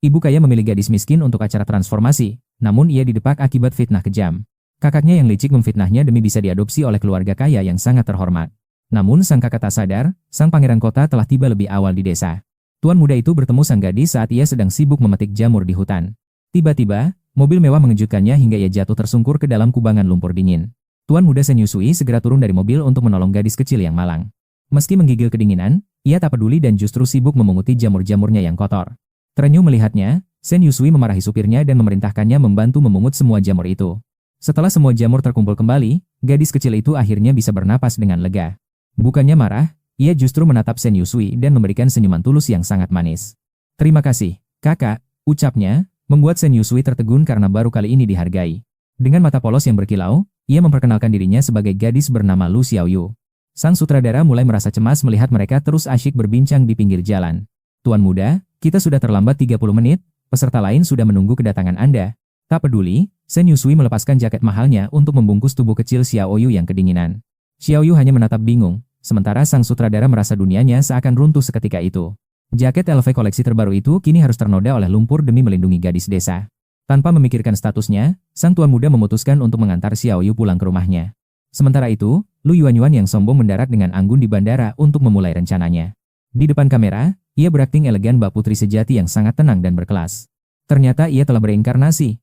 Ibu kaya memilih gadis miskin untuk acara transformasi, namun ia didepak akibat fitnah kejam. Kakaknya yang licik memfitnahnya demi bisa diadopsi oleh keluarga kaya yang sangat terhormat. Namun sang kakak tak sadar, sang pangeran kota telah tiba lebih awal di desa. Tuan muda itu bertemu sang gadis saat ia sedang sibuk memetik jamur di hutan. Tiba-tiba, mobil mewah mengejutkannya hingga ia jatuh tersungkur ke dalam kubangan lumpur dingin. Tuan muda Sen Yusui segera turun dari mobil untuk menolong gadis kecil yang malang. Meski menggigil kedinginan, ia tak peduli dan justru sibuk memunguti jamur-jamurnya yang kotor. Terenyuh melihatnya, Sen Yusui memarahi supirnya dan memerintahkannya membantu memungut semua jamur itu. Setelah semua jamur terkumpul kembali, gadis kecil itu akhirnya bisa bernapas dengan lega. Bukannya marah, ia justru menatap Sen Yusui dan memberikan senyuman tulus yang sangat manis. "Terima kasih, kakak," ucapnya, membuat Sen Yusui tertegun karena baru kali ini dihargai. Dengan mata polos yang berkilau, ia memperkenalkan dirinya sebagai gadis bernama Lu Xiaoyu. Sang sutradara mulai merasa cemas melihat mereka terus asyik berbincang di pinggir jalan. "Tuan muda, kita sudah terlambat 30 menit, peserta lain sudah menunggu kedatangan Anda." Tak peduli, Sen Yusui melepaskan jaket mahalnya untuk membungkus tubuh kecil Xiaoyu yang kedinginan. Xiaoyu hanya menatap bingung, sementara sang sutradara merasa dunianya seakan runtuh seketika itu. Jaket LV koleksi terbaru itu kini harus ternoda oleh lumpur demi melindungi gadis desa. Tanpa memikirkan statusnya, sang tuan muda memutuskan untuk mengantar Xiaoyu pulang ke rumahnya. Sementara itu, Lu Yuanyuan yang sombong mendarat dengan anggun di bandara untuk memulai rencananya. Di depan kamera, ia berakting elegan bak putri sejati yang sangat tenang dan berkelas. Ternyata ia telah bereinkarnasi.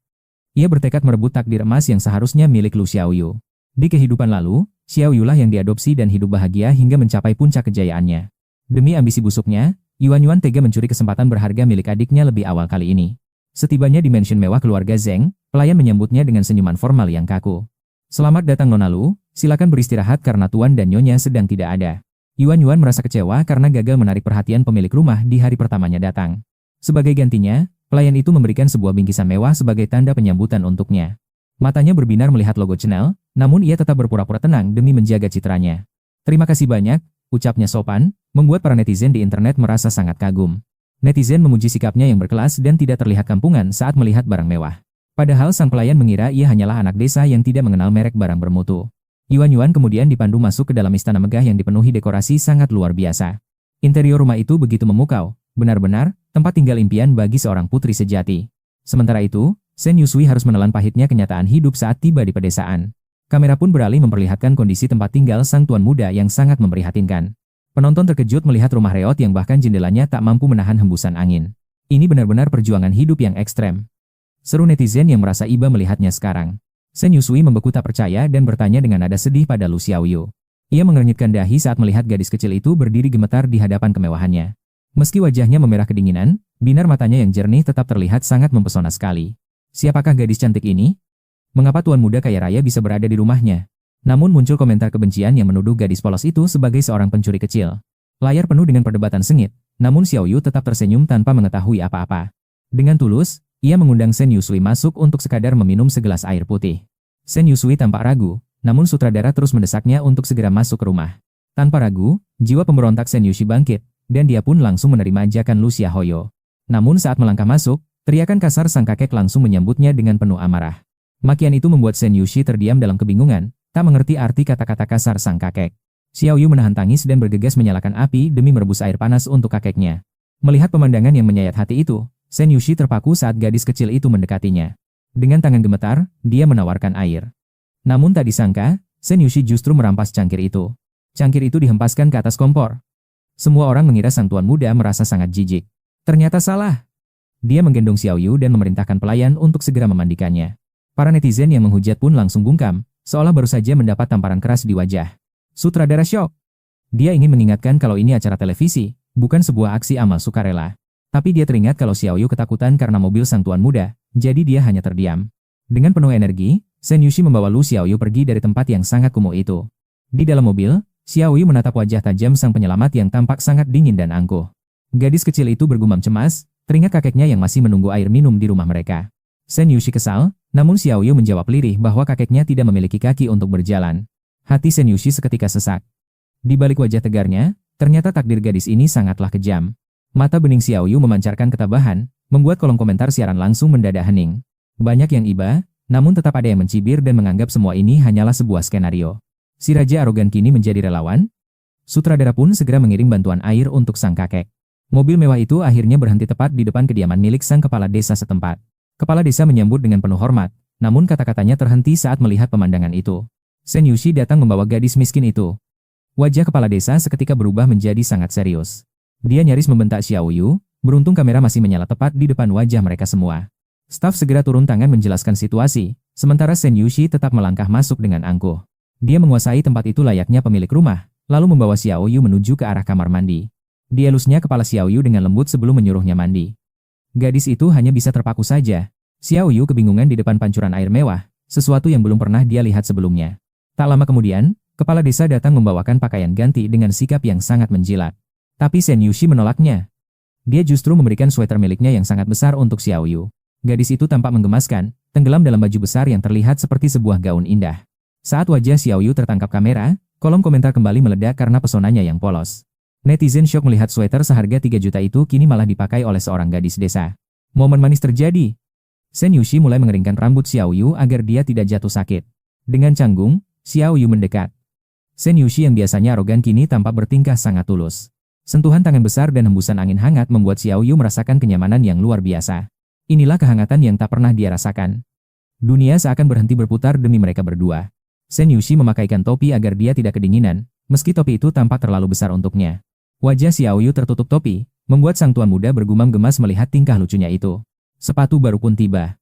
Ia bertekad merebut takdir emas yang seharusnya milik Lu Xiaoyu. Di kehidupan lalu, Xiaoyu lah yang diadopsi dan hidup bahagia hingga mencapai puncak kejayaannya. Demi ambisi busuknya, Yuanyuan tega mencuri kesempatan berharga milik adiknya lebih awal kali ini. Setibanya di mansion mewah keluarga Zeng, pelayan menyambutnya dengan senyuman formal yang kaku. "Selamat datang Nona Lu, silakan beristirahat karena tuan dan nyonya sedang tidak ada." Yuanyuan merasa kecewa karena gagal menarik perhatian pemilik rumah di hari pertamanya datang. Sebagai gantinya, pelayan itu memberikan sebuah bingkisan mewah sebagai tanda penyambutan untuknya. Matanya berbinar melihat logo Chanel, namun ia tetap berpura-pura tenang demi menjaga citranya. "Terima kasih banyak," ucapnya sopan, membuat para netizen di internet merasa sangat kagum. Netizen memuji sikapnya yang berkelas dan tidak terlihat kampungan saat melihat barang mewah. Padahal sang pelayan mengira ia hanyalah anak desa yang tidak mengenal merek barang bermutu. Yuanyuan kemudian dipandu masuk ke dalam istana megah yang dipenuhi dekorasi sangat luar biasa. Interior rumah itu begitu memukau, benar-benar tempat tinggal impian bagi seorang putri sejati. Sementara itu, Sen Yusui harus menelan pahitnya kenyataan hidup saat tiba di pedesaan. Kamera pun beralih memperlihatkan kondisi tempat tinggal sang tuan muda yang sangat memprihatinkan. Penonton terkejut melihat rumah reot yang bahkan jendelanya tak mampu menahan hembusan angin. Ini benar-benar perjuangan hidup yang ekstrem. Seru netizen yang merasa iba melihatnya sekarang. Sen Yusui membeku tak percaya dan bertanya dengan nada sedih pada Lu Xiaoyu. Ia mengernyitkan dahi saat melihat gadis kecil itu berdiri gemetar di hadapan kemewahannya. Meski wajahnya memerah kedinginan, binar matanya yang jernih tetap terlihat sangat mempesona sekali. Siapakah gadis cantik ini? Mengapa tuan muda kaya raya bisa berada di rumahnya? Namun muncul komentar kebencian yang menuduh gadis polos itu sebagai seorang pencuri kecil. Layar penuh dengan perdebatan sengit, namun Xiaoyu tetap tersenyum tanpa mengetahui apa-apa. Dengan tulus, ia mengundang Sen Yusui masuk untuk sekadar meminum segelas air putih. Sen Yusui tampak ragu, namun sutradara terus mendesaknya untuk segera masuk ke rumah. Tanpa ragu, jiwa pemberontak Sen Yusui bangkit, dan dia pun langsung menerima ajakan Lu Xiaoyu. Namun saat melangkah masuk, teriakan kasar sang kakek langsung menyambutnya dengan penuh amarah. Makian itu membuat Sen Yusui terdiam dalam kebingungan, tak mengerti arti kata-kata kasar sang kakek. Xiaoyu menahan tangis dan bergegas menyalakan api demi merebus air panas untuk kakeknya. Melihat pemandangan yang menyayat hati itu, Sen Yusui terpaku saat gadis kecil itu mendekatinya. Dengan tangan gemetar, dia menawarkan air. Namun tak disangka, Sen Yusui justru merampas cangkir itu. Cangkir itu dihempaskan ke atas kompor. Semua orang mengira sang tuan muda merasa sangat jijik. Ternyata salah. Dia menggendong Xiaoyu dan memerintahkan pelayan untuk segera memandikannya. Para netizen yang menghujat pun langsung bungkam, seolah baru saja mendapat tamparan keras di wajah. Sutradara syok. Dia ingin mengingatkan kalau ini acara televisi, bukan sebuah aksi amal sukarela. Tapi dia teringat kalau Xiaoyu ketakutan karena mobil sang tuan muda, jadi dia hanya terdiam. Dengan penuh energi, Sen Yusui membawa Lu Xiaoyu pergi dari tempat yang sangat kumuh itu. Di dalam mobil, Xiaoyu menatap wajah tajam sang penyelamat yang tampak sangat dingin dan angkuh. Gadis kecil itu bergumam cemas, teringat kakeknya yang masih menunggu air minum di rumah mereka. Sen Yusui kesal, namun Xiaoyu menjawab lirih bahwa kakeknya tidak memiliki kaki untuk berjalan. Hati Sen Yusui seketika sesak. Di balik wajah tegarnya, ternyata takdir gadis ini sangatlah kejam. Mata bening Xiaoyu memancarkan ketabahan, membuat kolom komentar siaran langsung mendadak hening. Banyak yang iba, namun tetap ada yang mencibir dan menganggap semua ini hanyalah sebuah skenario. Si raja arogan kini menjadi relawan? Sutradara pun segera mengirim bantuan air untuk sang kakek. Mobil mewah itu akhirnya berhenti tepat di depan kediaman milik sang kepala desa setempat. Kepala desa menyambut dengan penuh hormat, namun kata-katanya terhenti saat melihat pemandangan itu. Shen Yuxi datang membawa gadis miskin itu. Wajah kepala desa seketika berubah menjadi sangat serius. Dia nyaris membentak Xiao Yu, beruntung kamera masih menyala tepat di depan wajah mereka semua. Staf segera turun tangan menjelaskan situasi, sementara Shen Yuxi tetap melangkah masuk dengan angkuh. Dia menguasai tempat itu layaknya pemilik rumah, lalu membawa Xiao Yu menuju ke arah kamar mandi. Dielusnya kepala Xiao Yu dengan lembut sebelum menyuruhnya mandi. Gadis itu hanya bisa terpaku saja. Xiao Yu kebingungan di depan pancuran air mewah, sesuatu yang belum pernah dia lihat sebelumnya. Tak lama kemudian, kepala desa datang membawakan pakaian ganti dengan sikap yang sangat menjilat. Tapi Shen Yuxi menolaknya. Dia justru memberikan sweater miliknya yang sangat besar untuk Xiao Yu. Gadis itu tampak menggemaskan, tenggelam dalam baju besar yang terlihat seperti sebuah gaun indah. Saat wajah Xiao Yu tertangkap kamera, kolom komentar kembali meledak karena pesonanya yang polos. Netizen syok melihat sweater seharga 3 juta itu kini malah dipakai oleh seorang gadis desa. Momen manis terjadi. Shen Yuxi mulai mengeringkan rambut Xiao Yu agar dia tidak jatuh sakit. Dengan canggung, Xiao Yu mendekat. Shen Yuxi yang biasanya arogan kini tampak bertingkah sangat tulus. Sentuhan tangan besar dan hembusan angin hangat membuat Xiao Yu merasakan kenyamanan yang luar biasa. Inilah kehangatan yang tak pernah dia rasakan. Dunia seakan berhenti berputar demi mereka berdua. Shen Yuxi memakaikan topi agar dia tidak kedinginan, meski topi itu tampak terlalu besar untuknya. Wajah Xiao Yu tertutup topi, membuat sang tuan muda bergumam gemas melihat tingkah lucunya itu. Sepatu baru pun tiba.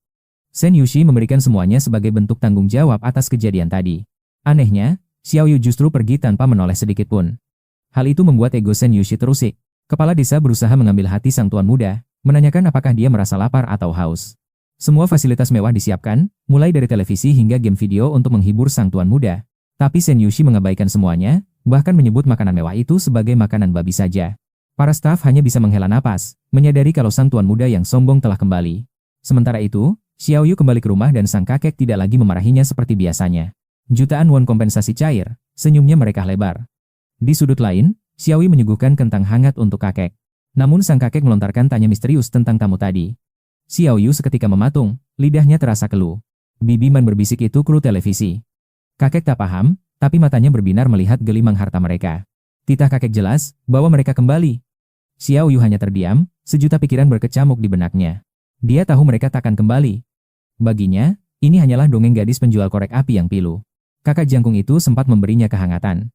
Shen Yuxi memberikan semuanya sebagai bentuk tanggung jawab atas kejadian tadi. Anehnya, Xiao Yu justru pergi tanpa menoleh sedikit pun. Hal itu membuat ego Shen Yuxi terusik. Kepala desa berusaha mengambil hati sang tuan muda, menanyakan apakah dia merasa lapar atau haus. Semua fasilitas mewah disiapkan, mulai dari televisi hingga game video untuk menghibur sang tuan muda. Tapi Shen Yuxi mengabaikan semuanya, bahkan menyebut makanan mewah itu sebagai makanan babi saja. Para staf hanya bisa menghela napas, menyadari kalau sang tuan muda yang sombong telah kembali. Sementara itu, Xiao Yu kembali ke rumah dan sang kakek tidak lagi memarahinya seperti biasanya. Jutaan won kompensasi cair, senyumnya mereka lebar. Di sudut lain, Xiao Yu menyuguhkan kentang hangat untuk kakek. Namun sang kakek melontarkan tanya misterius tentang tamu tadi. Xiao Yu seketika mematung, lidahnya terasa keluh. Bibi Man berbisik itu kru televisi. Kakek tak paham, tapi matanya berbinar melihat gelimang harta mereka. Titah kakek jelas bahwa mereka kembali. Xiao Yu hanya terdiam, sejuta pikiran berkecamuk di benaknya. Dia tahu mereka takkan kembali. Baginya, ini hanyalah dongeng gadis penjual korek api yang pilu. Kakak jangkung itu sempat memberinya kehangatan.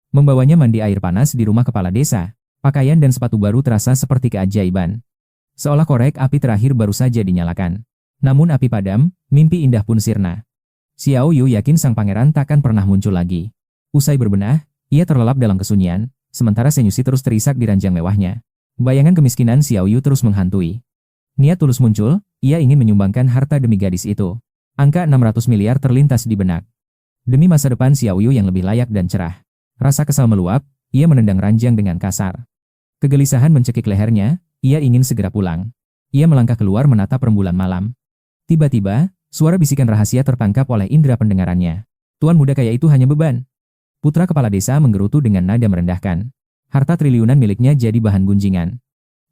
Membawanya mandi air panas di rumah kepala desa, pakaian dan sepatu baru terasa seperti keajaiban. Seolah korek api terakhir baru saja dinyalakan. Namun api padam, mimpi indah pun sirna. Xiao Yu yakin sang pangeran takkan pernah muncul lagi. Usai berbenah, ia terlelap dalam kesunyian, sementara Shen Yuxi terus terisak di ranjang mewahnya. Bayangan kemiskinan Xiao Yu terus menghantui. Niat tulus muncul, ia ingin menyumbangkan harta demi gadis itu. Angka 600 miliar terlintas di benak. Demi masa depan Xiao Yu yang lebih layak dan cerah. Rasa kesal meluap, ia menendang ranjang dengan kasar. Kegelisahan mencekik lehernya, ia ingin segera pulang. Ia melangkah keluar menatap rembulan malam. Tiba-tiba, suara bisikan rahasia tertangkap oleh indera pendengarannya. Tuan muda kaya itu hanya beban. Putra kepala desa menggerutu dengan nada merendahkan. Harta triliunan miliknya jadi bahan gunjingan.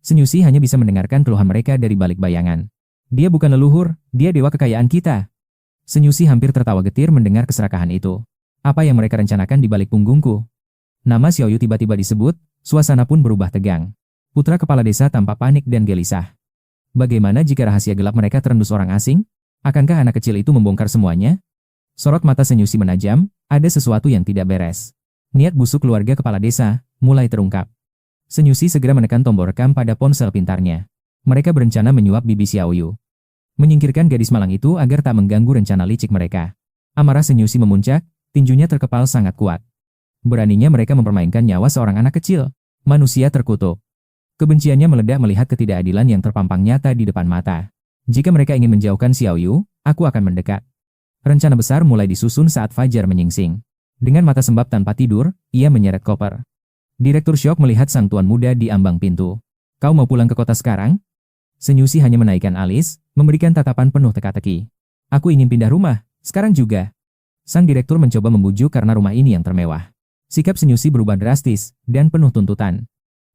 Shen Yuxi hanya bisa mendengarkan keluhan mereka dari balik bayangan. Dia bukan leluhur, dia dewa kekayaan kita. Shen Yuxi hampir tertawa getir mendengar keserakahan itu. Apa yang mereka rencanakan di balik punggungku? Nama Xiao Yu tiba-tiba disebut, suasana pun berubah tegang. Putra kepala desa tampak panik dan gelisah. Bagaimana jika rahasia gelap mereka terendus orang asing? Akankah anak kecil itu membongkar semuanya? Sorot mata Shen Yuxi menajam, ada sesuatu yang tidak beres. Niat busuk keluarga kepala desa mulai terungkap. Shen Yuxi segera menekan tombol rekam pada ponsel pintarnya. Mereka berencana menyuap bibi Xiao Yu. Menyingkirkan gadis malang itu agar tak mengganggu rencana licik mereka. Amarah Shen Yuxi memuncak, tinjunya terkepal sangat kuat. Beraninya mereka mempermainkan nyawa seorang anak kecil. Manusia terkutuk. Kebenciannya meledak melihat ketidakadilan yang terpampang nyata di depan mata. Jika mereka ingin menjauhkan Xiao Yu, aku akan mendekat. Rencana besar mulai disusun saat fajar menyingsing. Dengan mata sembab tanpa tidur, ia menyeret koper. Direktur syok melihat sang tuan muda di ambang pintu. Kau mau pulang ke kota sekarang? Shen Yuxi hanya menaikkan alis, memberikan tatapan penuh teka-teki. Aku ingin pindah rumah, sekarang juga. Sang direktur mencoba membujuk karena rumah ini yang termewah. Sikap Shen Yuxi berubah drastis, dan penuh tuntutan.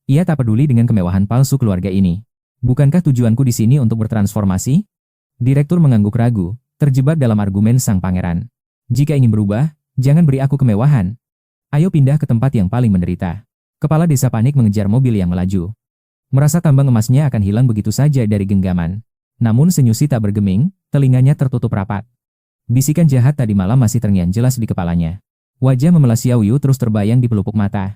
Ia tak peduli dengan kemewahan palsu keluarga ini. Bukankah tujuanku di sini untuk bertransformasi? Direktur mengangguk ragu, terjebak dalam argumen sang pangeran. Jika ingin berubah, jangan beri aku kemewahan. Ayo pindah ke tempat yang paling menderita. Kepala desa panik mengejar mobil yang melaju. Merasa tambang emasnya akan hilang begitu saja dari genggaman. Namun Senyusi tak bergeming, telinganya tertutup rapat. Bisikan jahat tadi malam masih terngiang jelas di kepalanya. Wajah memelas Xiao Yu terus terbayang di pelupuk mata.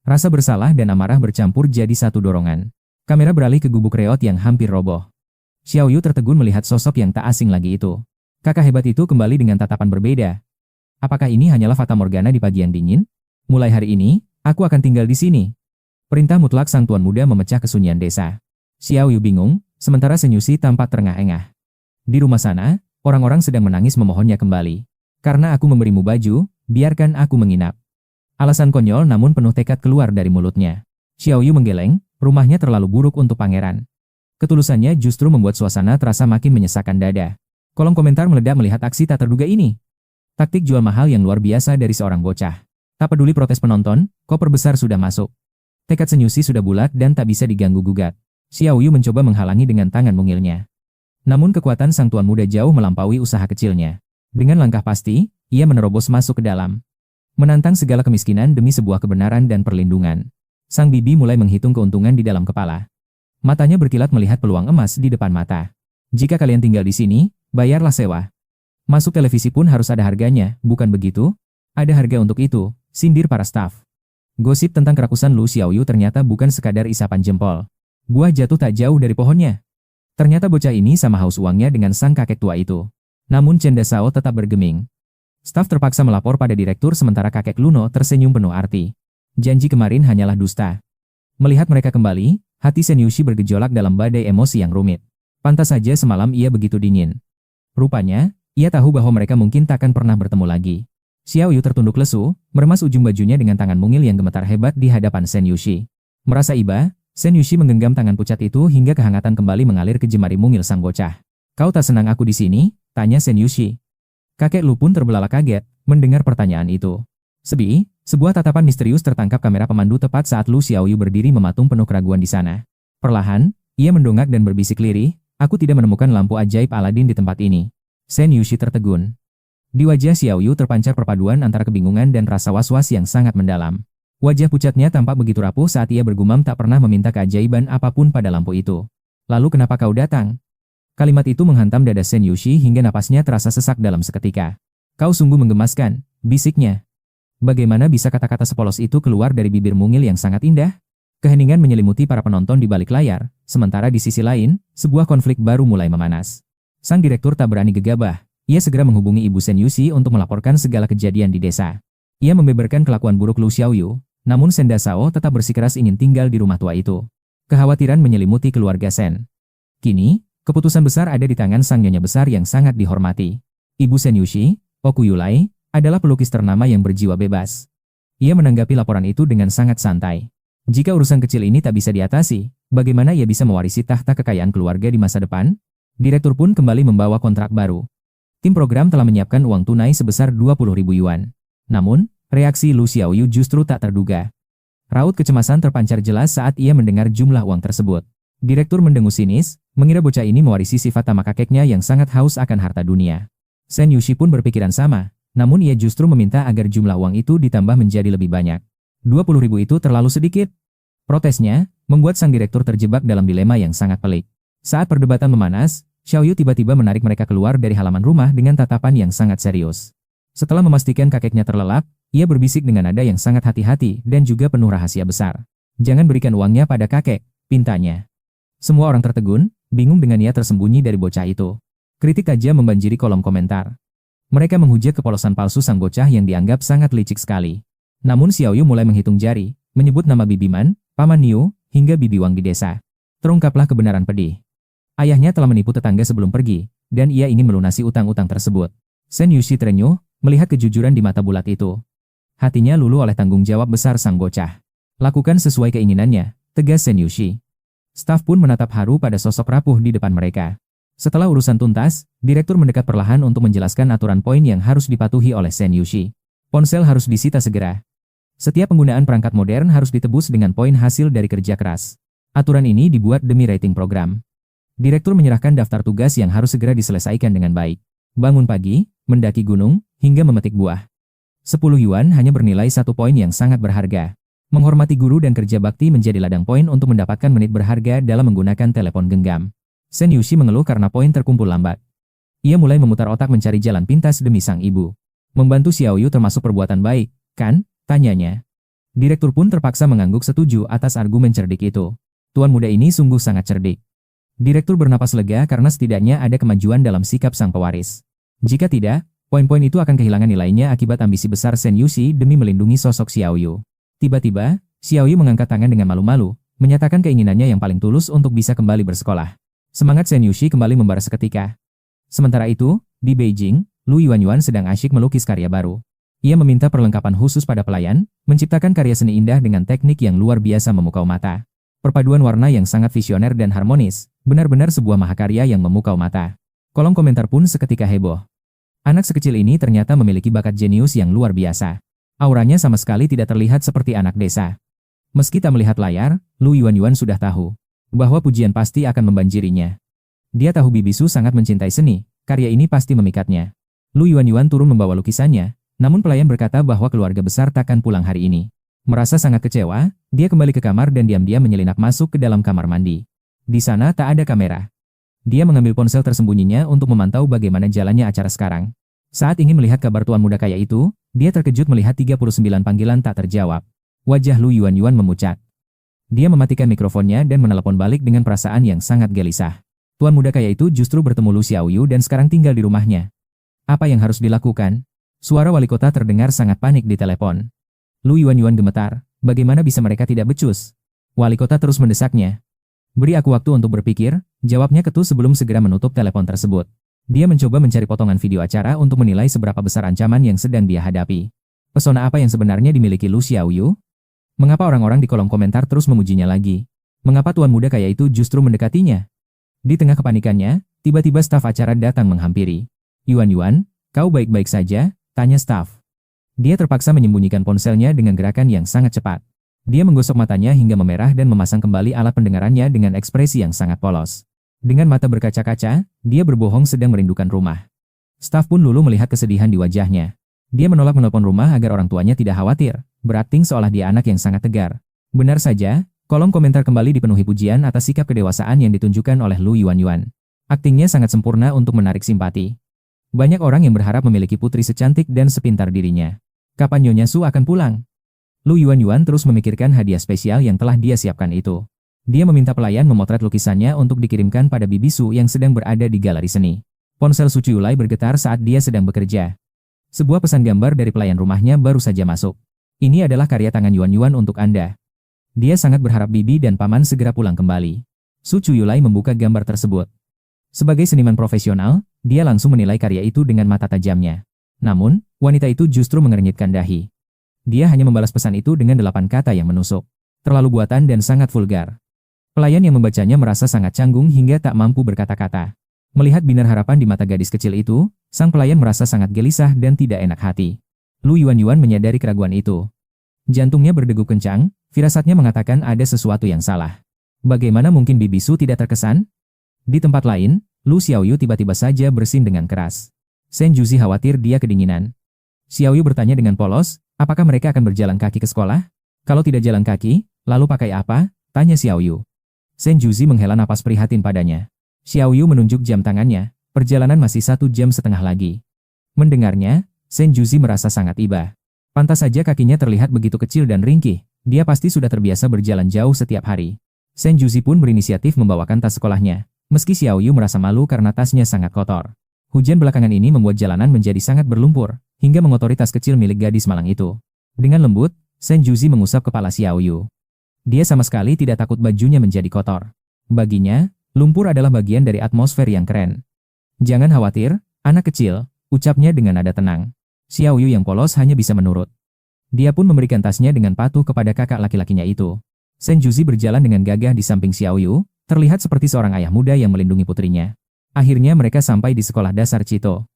Rasa bersalah dan amarah bercampur jadi satu dorongan. Kamera beralih ke gubuk reot yang hampir roboh. Xiao Yu tertegun melihat sosok yang tak asing lagi itu. Kakak hebat itu kembali dengan tatapan berbeda. Apakah ini hanyalah fata morgana di pagi yang dingin? Mulai hari ini, aku akan tinggal di sini. Perintah mutlak sang tuan muda memecah kesunyian desa. Xiao Yu bingung, sementara Senyusi tampak terengah-engah. Di rumah sana, orang-orang sedang menangis memohonnya kembali. Karena aku memberimu baju, biarkan aku menginap. Alasan konyol namun penuh tekad keluar dari mulutnya. Xiao Yu menggeleng, rumahnya terlalu buruk untuk pangeran. Ketulusannya justru membuat suasana terasa makin menyesakkan dada. Kolom komentar meledak melihat aksi tak terduga ini. Taktik jual mahal yang luar biasa dari seorang bocah. Tak peduli protes penonton, koper besar sudah masuk. Tekad Senyusi sudah bulat dan tak bisa diganggu-gugat. Xiao Yu mencoba menghalangi dengan tangan mungilnya. Namun kekuatan sang tuan muda jauh melampaui usaha kecilnya. Dengan langkah pasti, ia menerobos masuk ke dalam. Menantang segala kemiskinan demi sebuah kebenaran dan perlindungan. Sang bibi mulai menghitung keuntungan di dalam kepala. Matanya berkilat melihat peluang emas di depan mata. Jika kalian tinggal di sini, bayarlah sewa. Masuk televisi pun harus ada harganya, bukan begitu? Ada harga untuk itu, sindir para staf. Gosip tentang kerakusan Lu Xiaoyu ternyata bukan sekadar isapan jempol. Buah jatuh tak jauh dari pohonnya. Ternyata bocah ini sama haus uangnya dengan sang kakek tua itu. Namun Chen Dasao tetap bergeming. Staf terpaksa melapor pada direktur sementara kakek Luno tersenyum penuh arti. Janji kemarin hanyalah dusta. Melihat mereka kembali, hati Senyusi bergejolak dalam badai emosi yang rumit. Pantas saja semalam ia begitu dingin. Rupanya, ia tahu bahwa mereka mungkin takkan pernah bertemu lagi. Xiao Yu tertunduk lesu, meremas ujung bajunya dengan tangan mungil yang gemetar hebat di hadapan Senyusi. Merasa iba, Senyusi menggenggam tangan pucat itu hingga kehangatan kembali mengalir ke jemari mungil sang bocah. Kau tak senang aku di sini? Tanya Senyusi. Kakek Lu pun terbelalak kaget mendengar pertanyaan itu. Sebuah tatapan misterius tertangkap kamera pemandu tepat saat Lu Xiaoyu berdiri mematung penuh keraguan di sana. Perlahan, ia mendongak dan berbisik lirih, aku tidak menemukan lampu ajaib Aladin di tempat ini. Senyusi tertegun. Di wajah Xiaoyu terpancar perpaduan antara kebingungan dan rasa was-was yang sangat mendalam. Wajah pucatnya tampak begitu rapuh saat ia bergumam tak pernah meminta keajaiban apapun pada lampu itu. Lalu kenapa kau datang? Kalimat itu menghantam dada Senyusi hingga napasnya terasa sesak dalam seketika. Kau sungguh menggemaskan, bisiknya. Bagaimana bisa kata-kata sepolos itu keluar dari bibir mungil yang sangat indah? Keheningan menyelimuti para penonton di balik layar, sementara di sisi lain, sebuah konflik baru mulai memanas. Sang direktur tak berani gegabah. Ia segera menghubungi Ibu Senyusi untuk melaporkan segala kejadian di desa. Ia membeberkan kelakuan buruk Lu Xiaoyu, namun Sen Dasao tetap bersikeras ingin tinggal di rumah tua itu. Kekhawatiran menyelimuti keluarga Sen. Kini, keputusan besar ada di tangan sang nyonya besar yang sangat dihormati. Ibu Senyusi, Oku Yulai, adalah pelukis ternama yang berjiwa bebas. Ia menanggapi laporan itu dengan sangat santai. Jika urusan kecil ini tak bisa diatasi, bagaimana ia bisa mewarisi tahta kekayaan keluarga di masa depan? Direktur pun kembali membawa kontrak baru. Tim program telah menyiapkan uang tunai sebesar 20.000 yuan. Namun, reaksi Lu Xiaoyu justru tak terduga. Raut kecemasan terpancar jelas saat ia mendengar jumlah uang tersebut. Direktur mendengus sinis, mengira bocah ini mewarisi sifat tamak kakeknya yang sangat haus akan harta dunia. Sen Yushi pun berpikiran sama. Namun ia justru meminta agar jumlah uang itu ditambah menjadi lebih banyak. 20.000 itu terlalu sedikit. Protesnya, membuat sang direktur terjebak dalam dilema yang sangat pelik. Saat perdebatan memanas, Xiaoyu tiba-tiba menarik mereka keluar dari halaman rumah dengan tatapan yang sangat serius. Setelah memastikan kakeknya terlelap, ia berbisik dengan nada yang sangat hati-hati dan juga penuh rahasia besar. Jangan berikan uangnya pada kakek, pintanya. Semua orang tertegun, bingung dengan niat tersembunyi dari bocah itu. Kritik tajam membanjiri kolom komentar. Mereka menghujat kepolosan palsu sang bocah yang dianggap sangat licik sekali. Namun Xiaoyu mulai menghitung jari, menyebut nama Bibi Man, Paman Niu, hingga Bibi Wang di desa. Terungkaplah kebenaran pedih. Ayahnya telah menipu tetangga sebelum pergi, dan ia ingin melunasi utang-utang tersebut. Sen Yushi terenyuh, melihat kejujuran di mata bulat itu. Hatinya luluh oleh tanggung jawab besar sang bocah. Lakukan sesuai keinginannya, tegas Sen Yushi. Staf pun menatap haru pada sosok rapuh di depan mereka. Setelah urusan tuntas, direktur mendekat perlahan untuk menjelaskan aturan poin yang harus dipatuhi oleh Sen Yushi. Ponsel harus disita segera. Setiap penggunaan perangkat modern harus ditebus dengan poin hasil dari kerja keras. Aturan ini dibuat demi rating program. Direktur menyerahkan daftar tugas yang harus segera diselesaikan dengan baik. Bangun pagi, mendaki gunung, hingga memetik buah. 10 yuan hanya bernilai 1 poin yang sangat berharga. Menghormati guru dan kerja bakti menjadi ladang poin untuk mendapatkan menit berharga dalam menggunakan telepon genggam. Shen Yuxi mengeluh karena poin terkumpul lambat. Ia mulai memutar otak mencari jalan pintas demi sang ibu. Membantu Xiao Yu termasuk perbuatan baik, kan? Tanyanya. Direktur pun terpaksa mengangguk setuju atas argumen cerdik itu. Tuan muda ini sungguh sangat cerdik. Direktur bernapas lega karena setidaknya ada kemajuan dalam sikap sang pewaris. Jika tidak, poin-poin itu akan kehilangan nilainya akibat ambisi besar Shen Yuxi demi melindungi sosok Xiao Yu. Tiba-tiba, Xiao Yu mengangkat tangan dengan malu-malu, menyatakan keinginannya yang paling tulus untuk bisa kembali bersekolah. Semangat Shen Yuxi kembali membara seketika. Sementara itu, di Beijing, Lu Yuanyuan sedang asyik melukis karya baru. Ia meminta perlengkapan khusus pada pelayan, menciptakan karya seni indah dengan teknik yang luar biasa memukau mata. Perpaduan warna yang sangat visioner dan harmonis, benar-benar sebuah mahakarya yang memukau mata. Kolom komentar pun seketika heboh. Anak sekecil ini ternyata memiliki bakat jenius yang luar biasa. Auranya sama sekali tidak terlihat seperti anak desa. Meski tak melihat layar, Lu Yuanyuan sudah tahu bahwa pujian pasti akan membanjirinya. Dia tahu Bibi Su sangat mencintai seni, karya ini pasti memikatnya. Lu Yuanyuan turun membawa lukisannya, namun pelayan berkata bahwa keluarga besar takkan pulang hari ini. Merasa sangat kecewa, dia kembali ke kamar dan diam-diam menyelinap masuk ke dalam kamar mandi. Di sana tak ada kamera. Dia mengambil ponsel tersembunyinya untuk memantau bagaimana jalannya acara sekarang. Saat ingin melihat kabar tuan muda kaya itu, dia terkejut melihat 39 panggilan tak terjawab. Wajah Lu Yuanyuan memucat. Dia mematikan mikrofonnya dan menelepon balik dengan perasaan yang sangat gelisah. Tuan muda kaya itu justru bertemu Lu Xiaoyu dan sekarang tinggal di rumahnya. Apa yang harus dilakukan? Suara wali kota terdengar sangat panik di telepon. Lu Yuanyuan gemetar. Bagaimana bisa mereka tidak becus? Wali kota terus mendesaknya. Beri aku waktu untuk berpikir, jawabnya ketu sebelum segera menutup telepon tersebut. Dia mencoba mencari potongan video acara untuk menilai seberapa besar ancaman yang sedang dia hadapi. Pesona apa yang sebenarnya dimiliki Lu Xiaoyu? Mengapa orang-orang di kolom komentar terus memujinya lagi? Mengapa tuan muda kaya itu justru mendekatinya? Di tengah kepanikannya, tiba-tiba staf acara datang menghampiri. Yuanyuan, kau baik-baik saja? Tanya staf. Dia terpaksa menyembunyikan ponselnya dengan gerakan yang sangat cepat. Dia menggosok matanya hingga memerah dan memasang kembali alat pendengarannya dengan ekspresi yang sangat polos. Dengan mata berkaca-kaca, dia berbohong sedang merindukan rumah. Staf pun lulu melihat kesedihan di wajahnya. Dia menolak menelpon rumah agar orang tuanya tidak khawatir, berakting seolah dia anak yang sangat tegar. Benar saja, kolom komentar kembali dipenuhi pujian atas sikap kedewasaan yang ditunjukkan oleh Lu Yuanyuan. Aktingnya sangat sempurna untuk menarik simpati. Banyak orang yang berharap memiliki putri secantik dan sepintar dirinya. Kapan Nyonya Su akan pulang? Lu Yuanyuan terus memikirkan hadiah spesial yang telah dia siapkan itu. Dia meminta pelayan memotret lukisannya untuk dikirimkan pada Bibi Su yang sedang berada di galeri seni. Ponsel Su Chuyulai bergetar saat dia sedang bekerja. Sebuah pesan gambar dari pelayan rumahnya baru saja masuk. Ini adalah karya tangan Yuanyuan untuk Anda. Dia sangat berharap Bibi dan Paman segera pulang kembali. Su Chuyulai membuka gambar tersebut. Sebagai seniman profesional, dia langsung menilai karya itu dengan mata tajamnya. Namun, wanita itu justru mengernyitkan dahi. Dia hanya membalas pesan itu dengan 8 kata yang menusuk. Terlalu buatan dan sangat vulgar. Pelayan yang membacanya merasa sangat canggung hingga tak mampu berkata-kata. Melihat binar harapan di mata gadis kecil itu, sang pelayan merasa sangat gelisah dan tidak enak hati. Lu Yuanyuan menyadari keraguan itu. Jantungnya berdegup kencang, firasatnya mengatakan ada sesuatu yang salah. Bagaimana mungkin Bibi Su tidak terkesan? Di tempat lain, Lu Xiaoyu tiba-tiba saja bersin dengan keras. Shen Juzi khawatir dia kedinginan. Xiaoyu bertanya dengan polos, apakah mereka akan berjalan kaki ke sekolah? Kalau tidak jalan kaki, lalu pakai apa? Tanya Xiaoyu. Shen Juzi menghela napas prihatin padanya. Xiaoyu menunjuk jam tangannya, perjalanan masih 1,5 jam lagi. Mendengarnya, Shen Juzi merasa sangat iba. Pantas saja kakinya terlihat begitu kecil dan ringkih, dia pasti sudah terbiasa berjalan jauh setiap hari. Shen Juzi pun berinisiatif membawakan tas sekolahnya, meski Xiaoyu merasa malu karena tasnya sangat kotor. Hujan belakangan ini membuat jalanan menjadi sangat berlumpur, hingga mengotori tas kecil milik gadis malang itu. Dengan lembut, Shen Juzi mengusap kepala Xiaoyu. Dia sama sekali tidak takut bajunya menjadi kotor. Baginya, lumpur adalah bagian dari atmosfer yang keren. Jangan khawatir, anak kecil, ucapnya dengan nada tenang. Xiaoyu yang polos hanya bisa menurut. Dia pun memberikan tasnya dengan patuh kepada kakak laki-lakinya itu. Shen Juzi berjalan dengan gagah di samping Xiaoyu, terlihat seperti seorang ayah muda yang melindungi putrinya. Akhirnya mereka sampai di sekolah dasar Cito.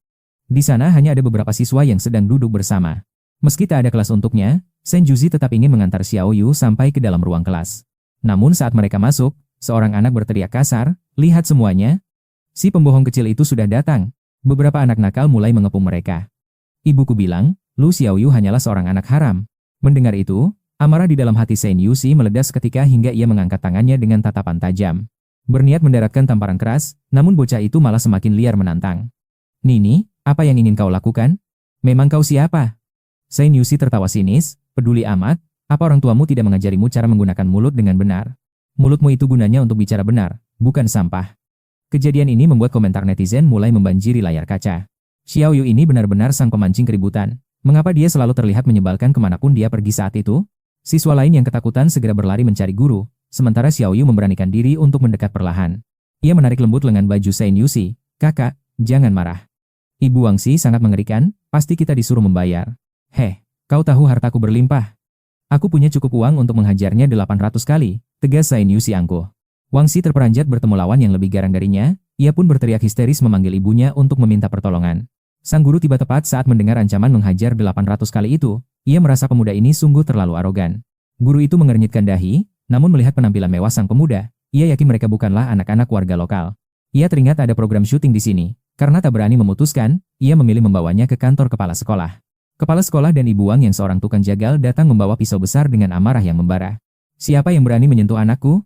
Di sana hanya ada beberapa siswa yang sedang duduk bersama. Meski tak ada kelas untuknya, Shen Juzi tetap ingin mengantar Xiaoyu sampai ke dalam ruang kelas. Namun saat mereka masuk, seorang anak berteriak kasar, "Lihat semuanya! Si pembohong kecil itu sudah datang." Beberapa anak nakal mulai mengepung mereka. Ibuku bilang, Lu Xiaoyu hanyalah seorang anak haram. Mendengar itu, Amarah di dalam hati Shen Yuxi meledak seketika hingga ia mengangkat tangannya dengan tatapan tajam. Berniat mendaratkan tamparan keras, namun bocah itu malah semakin liar menantang. Nini, apa yang ingin kau lakukan? Memang kau siapa? Shen Yuxi tertawa sinis, peduli amat, apa orang tuamu tidak mengajarimu cara menggunakan mulut dengan benar? Mulutmu itu gunanya untuk bicara benar, bukan sampah. Kejadian ini membuat komentar netizen mulai membanjiri layar kaca. Xiao Yu ini benar-benar sang pemancing keributan. Mengapa dia selalu terlihat menyebalkan kemanapun dia pergi saat itu? Siswa lain yang ketakutan segera berlari mencari guru, sementara Xiao Yu memberanikan diri untuk mendekat perlahan. Ia menarik lembut lengan baju Shen Yuxi. Kakak, jangan marah. Ibu Wangxi sangat mengerikan, pasti kita disuruh membayar. Heh, kau tahu hartaku berlimpah. Aku punya cukup uang untuk menghajarnya 800 kali, tegas Shen Yuxi angkuh. Wangxi terperanjat bertemu lawan yang lebih garang darinya, ia pun berteriak histeris memanggil ibunya untuk meminta pertolongan. Sang guru tiba tepat saat mendengar ancaman menghajar 800 kali itu, ia merasa pemuda ini sungguh terlalu arogan. Guru itu mengernyitkan dahi, namun melihat penampilan mewah sang pemuda, ia yakin mereka bukanlah anak-anak warga lokal. Ia teringat ada program syuting di sini. Karena tak berani memutuskan, ia memilih membawanya ke kantor kepala sekolah. Kepala sekolah dan Ibu Wang yang seorang tukang jagal datang membawa pisau besar dengan amarah yang membara. Siapa yang berani menyentuh anakku?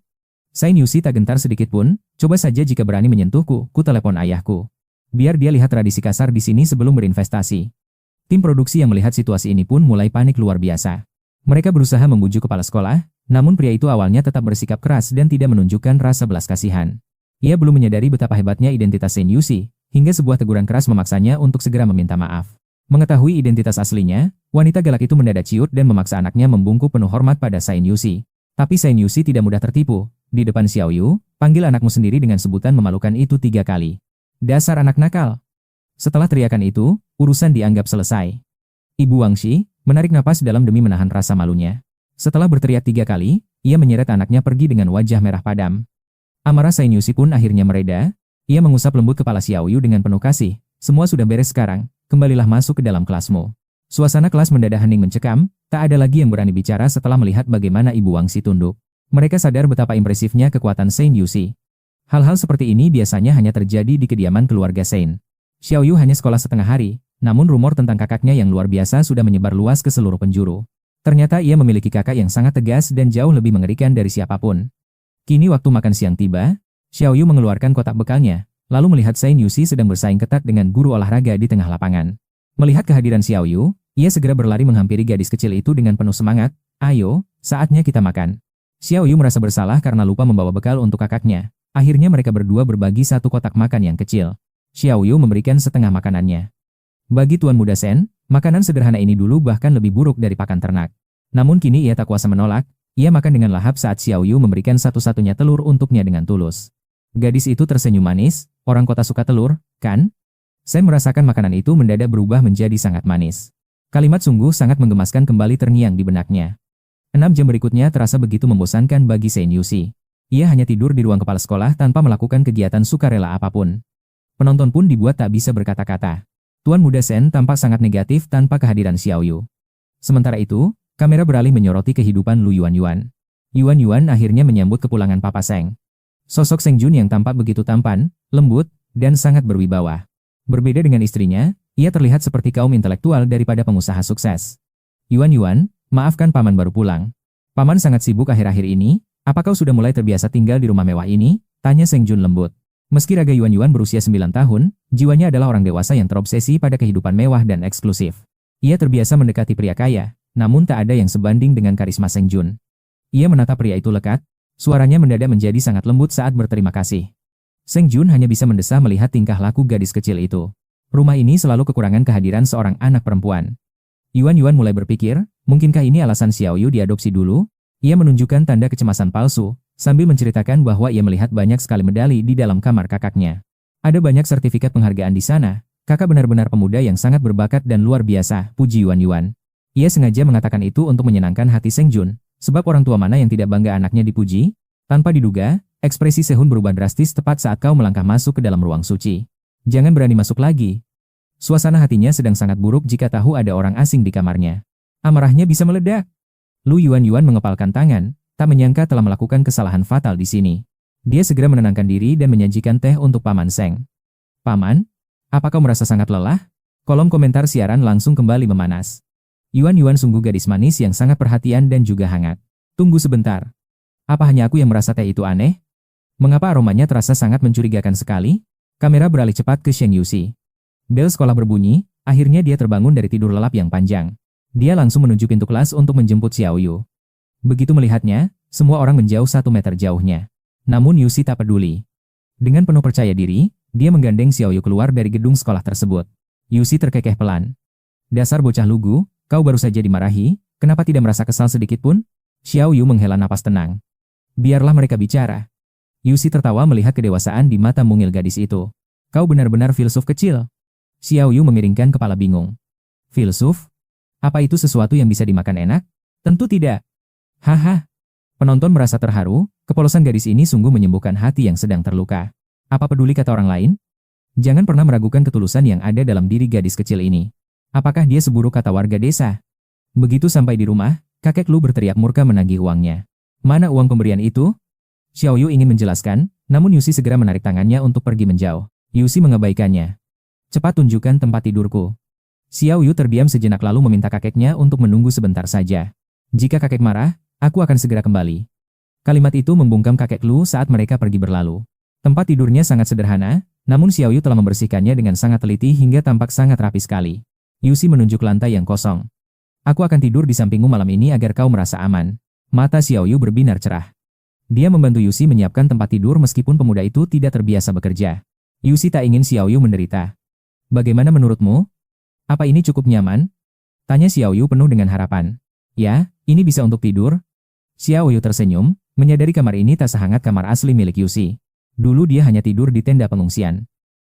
Shen Yuxi tak gentar sedikit pun, coba saja jika berani menyentuhku, ku telepon ayahku. Biar dia lihat tradisi kasar di sini sebelum berinvestasi. Tim produksi yang melihat situasi ini pun mulai panik luar biasa. Mereka berusaha membujuk kepala sekolah, namun pria itu awalnya tetap bersikap keras dan tidak menunjukkan rasa belas kasihan. Ia belum menyadari betapa hebatnya identitas Shen Yuxi, hingga sebuah teguran keras memaksanya untuk segera meminta maaf. Mengetahui identitas aslinya, wanita galak itu mendadak ciut dan memaksa anaknya membungkuk penuh hormat pada Shen Yuxi. Tapi Shen Yuxi tidak mudah tertipu. Di depan Xiao Yu, panggil anakmu sendiri dengan sebutan memalukan itu 3 kali. Dasar anak nakal. Setelah teriakan itu, urusan dianggap selesai. Ibu Wangxi menarik napas dalam demi menahan rasa malunya. Setelah berteriak 3 kali, ia menyeret anaknya pergi dengan wajah merah padam. Amarah Shen Yuxi pun akhirnya mereda. Ia mengusap lembut kepala Xiao Yu dengan penuh kasih. Semua sudah beres sekarang, kembalilah masuk ke dalam kelasmu. Suasana kelas mendadak hening mencekam, tak ada lagi yang berani bicara setelah melihat bagaimana Ibu Wangxi tunduk. Mereka sadar betapa impresifnya kekuatan Shen Yuxi. Hal-hal seperti ini biasanya hanya terjadi di kediaman keluarga Shen. Xiao Yu hanya sekolah setengah hari, namun rumor tentang kakaknya yang luar biasa sudah menyebar luas ke seluruh penjuru. Ternyata ia memiliki kakak yang sangat tegas dan jauh lebih mengerikan dari siapapun. Kini waktu makan siang tiba. Xiao Yu mengeluarkan kotak bekalnya, lalu melihat Shen Yuxi sedang bersaing ketat dengan guru olahraga di tengah lapangan. Melihat kehadiran Xiao Yu, ia segera berlari menghampiri gadis kecil itu dengan penuh semangat. Ayo, saatnya kita makan. Xiao Yu merasa bersalah karena lupa membawa bekal untuk kakaknya. Akhirnya mereka berdua berbagi satu kotak makan yang kecil. Xiao Yu memberikan setengah makanannya. Bagi Tuan Muda Shen, makanan sederhana ini dulu bahkan lebih buruk dari pakan ternak. Namun kini ia tak kuasa menolak, ia makan dengan lahap saat Xiao Yu memberikan satu-satunya telur untuknya dengan tulus. Gadis itu tersenyum manis, orang kota suka telur, kan? Shen merasakan makanan itu mendadak berubah menjadi sangat manis. Kalimat sungguh sangat menggemaskan kembali terngiang di benaknya. 6 jam berikutnya terasa begitu membosankan bagi Shen Yuxi. Ia hanya tidur di ruang kepala sekolah tanpa melakukan kegiatan sukarela apapun. Penonton pun dibuat tak bisa berkata-kata. Tuan Muda Shen tampak sangat negatif tanpa kehadiran Xiao Yu. Sementara itu, kamera beralih menyoroti kehidupan Lu Yuanyuan. Yuanyuan akhirnya menyambut kepulangan Papa Seng. Sosok Seng Jun yang tampak begitu tampan, lembut, dan sangat berwibawa. Berbeda dengan istrinya, ia terlihat seperti kaum intelektual daripada pengusaha sukses. Yuanyuan, maafkan Paman baru pulang. Paman sangat sibuk akhir-akhir ini, apa kau sudah mulai terbiasa tinggal di rumah mewah ini? Tanya Seng Jun lembut. Meski raga Yuanyuan berusia 9 tahun, jiwanya adalah orang dewasa yang terobsesi pada kehidupan mewah dan eksklusif. Ia terbiasa mendekati pria kaya, namun tak ada yang sebanding dengan karisma Seng Jun. Ia menatap pria itu lekat. Suaranya mendadak menjadi sangat lembut saat berterima kasih. Seng Jun hanya bisa mendesah melihat tingkah laku gadis kecil itu. Rumah ini selalu kekurangan kehadiran seorang anak perempuan. Yuanyuan mulai berpikir, mungkinkah ini alasan Xiao Yu diadopsi dulu? Ia menunjukkan tanda kecemasan palsu, sambil menceritakan bahwa ia melihat banyak sekali medali di dalam kamar kakaknya. Ada banyak sertifikat penghargaan di sana. Kakak benar-benar pemuda yang sangat berbakat dan luar biasa, puji Yuanyuan. Ia sengaja mengatakan itu untuk menyenangkan hati Seng Jun. Sebab orang tua mana yang tidak bangga anaknya dipuji? Tanpa diduga, ekspresi Sehun berubah drastis tepat saat kau melangkah masuk ke dalam ruang suci. Jangan berani masuk lagi. Suasana hatinya sedang sangat buruk jika tahu ada orang asing di kamarnya. Amarahnya bisa meledak. Lu Yuanyuan mengepalkan tangan, tak menyangka telah melakukan kesalahan fatal di sini. Dia segera menenangkan diri dan menyajikan teh untuk Paman Seng. Paman, apa kau merasa sangat lelah? Kolom komentar siaran langsung kembali memanas. Yuan sungguh gadis manis yang sangat perhatian dan juga hangat. Tunggu sebentar. Apa hanya aku yang merasa teh itu aneh? Mengapa aromanya terasa sangat mencurigakan sekali? Kamera beralih cepat ke Shen Yuxi. Bel sekolah berbunyi, akhirnya dia terbangun dari tidur lelap yang panjang. Dia langsung menuju pintu kelas untuk menjemput Xiao Yu. Begitu melihatnya, semua orang menjauh 1 meter jauhnya. Namun Yuxi tak peduli. Dengan penuh percaya diri, dia menggandeng Xiao Yu keluar dari gedung sekolah tersebut. Yuxi terkekeh pelan. Dasar bocah lugu, kau baru saja dimarahi, kenapa tidak merasa kesal sedikit pun? Xiao Yu menghela napas tenang. Biarlah mereka bicara. Yuxi tertawa melihat kedewasaan di mata mungil gadis itu. Kau benar-benar filsuf kecil. Xiao Yu memiringkan kepala bingung. Filsuf? Apa itu sesuatu yang bisa dimakan enak? Tentu tidak. Haha. Penonton merasa terharu, kepolosan gadis ini sungguh menyembuhkan hati yang sedang terluka. Apa peduli kata orang lain? Jangan pernah meragukan ketulusan yang ada dalam diri gadis kecil ini. Apakah dia seburuk kata warga desa? Begitu sampai di rumah, kakek Lu berteriak murka menagih uangnya. Mana uang pemberian itu? Xiao Yu ingin menjelaskan, namun Yuxi segera menarik tangannya untuk pergi menjauh. Yuxi mengabaikannya. Cepat tunjukkan tempat tidurku. Xiao Yu terdiam sejenak lalu meminta kakeknya untuk menunggu sebentar saja. Jika kakek marah, aku akan segera kembali. Kalimat itu membungkam kakek Lu saat mereka pergi berlalu. Tempat tidurnya sangat sederhana, namun Xiao Yu telah membersihkannya dengan sangat teliti hingga tampak sangat rapi sekali. Yuxi menunjuk lantai yang kosong. Aku akan tidur di sampingmu malam ini agar kau merasa aman. Mata Xiao Yu berbinar cerah. Dia membantu Yuxi menyiapkan tempat tidur meskipun pemuda itu tidak terbiasa bekerja. Yuxi tak ingin Xiao Yu menderita. Bagaimana menurutmu? Apa ini cukup nyaman? Tanya Xiao Yu penuh dengan harapan. Ya, ini bisa untuk tidur. Xiao Yu tersenyum, menyadari kamar ini tak sehangat kamar asli milik Yuxi. Dulu dia hanya tidur di tenda pengungsian.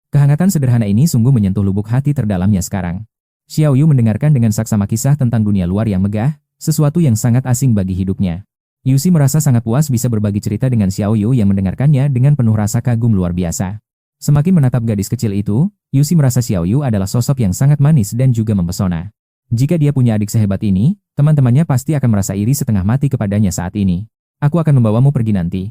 Kehangatan sederhana ini sungguh menyentuh lubuk hati terdalamnya sekarang. Xiao Yu mendengarkan dengan saksama kisah tentang dunia luar yang megah, sesuatu yang sangat asing bagi hidupnya. Yuxi merasa sangat puas bisa berbagi cerita dengan Xiao Yu yang mendengarkannya dengan penuh rasa kagum luar biasa. Semakin menatap gadis kecil itu, Yuxi merasa Xiao Yu adalah sosok yang sangat manis dan juga mempesona. Jika dia punya adik sehebat ini, teman-temannya pasti akan merasa iri setengah mati kepadanya saat ini. Aku akan membawamu pergi nanti.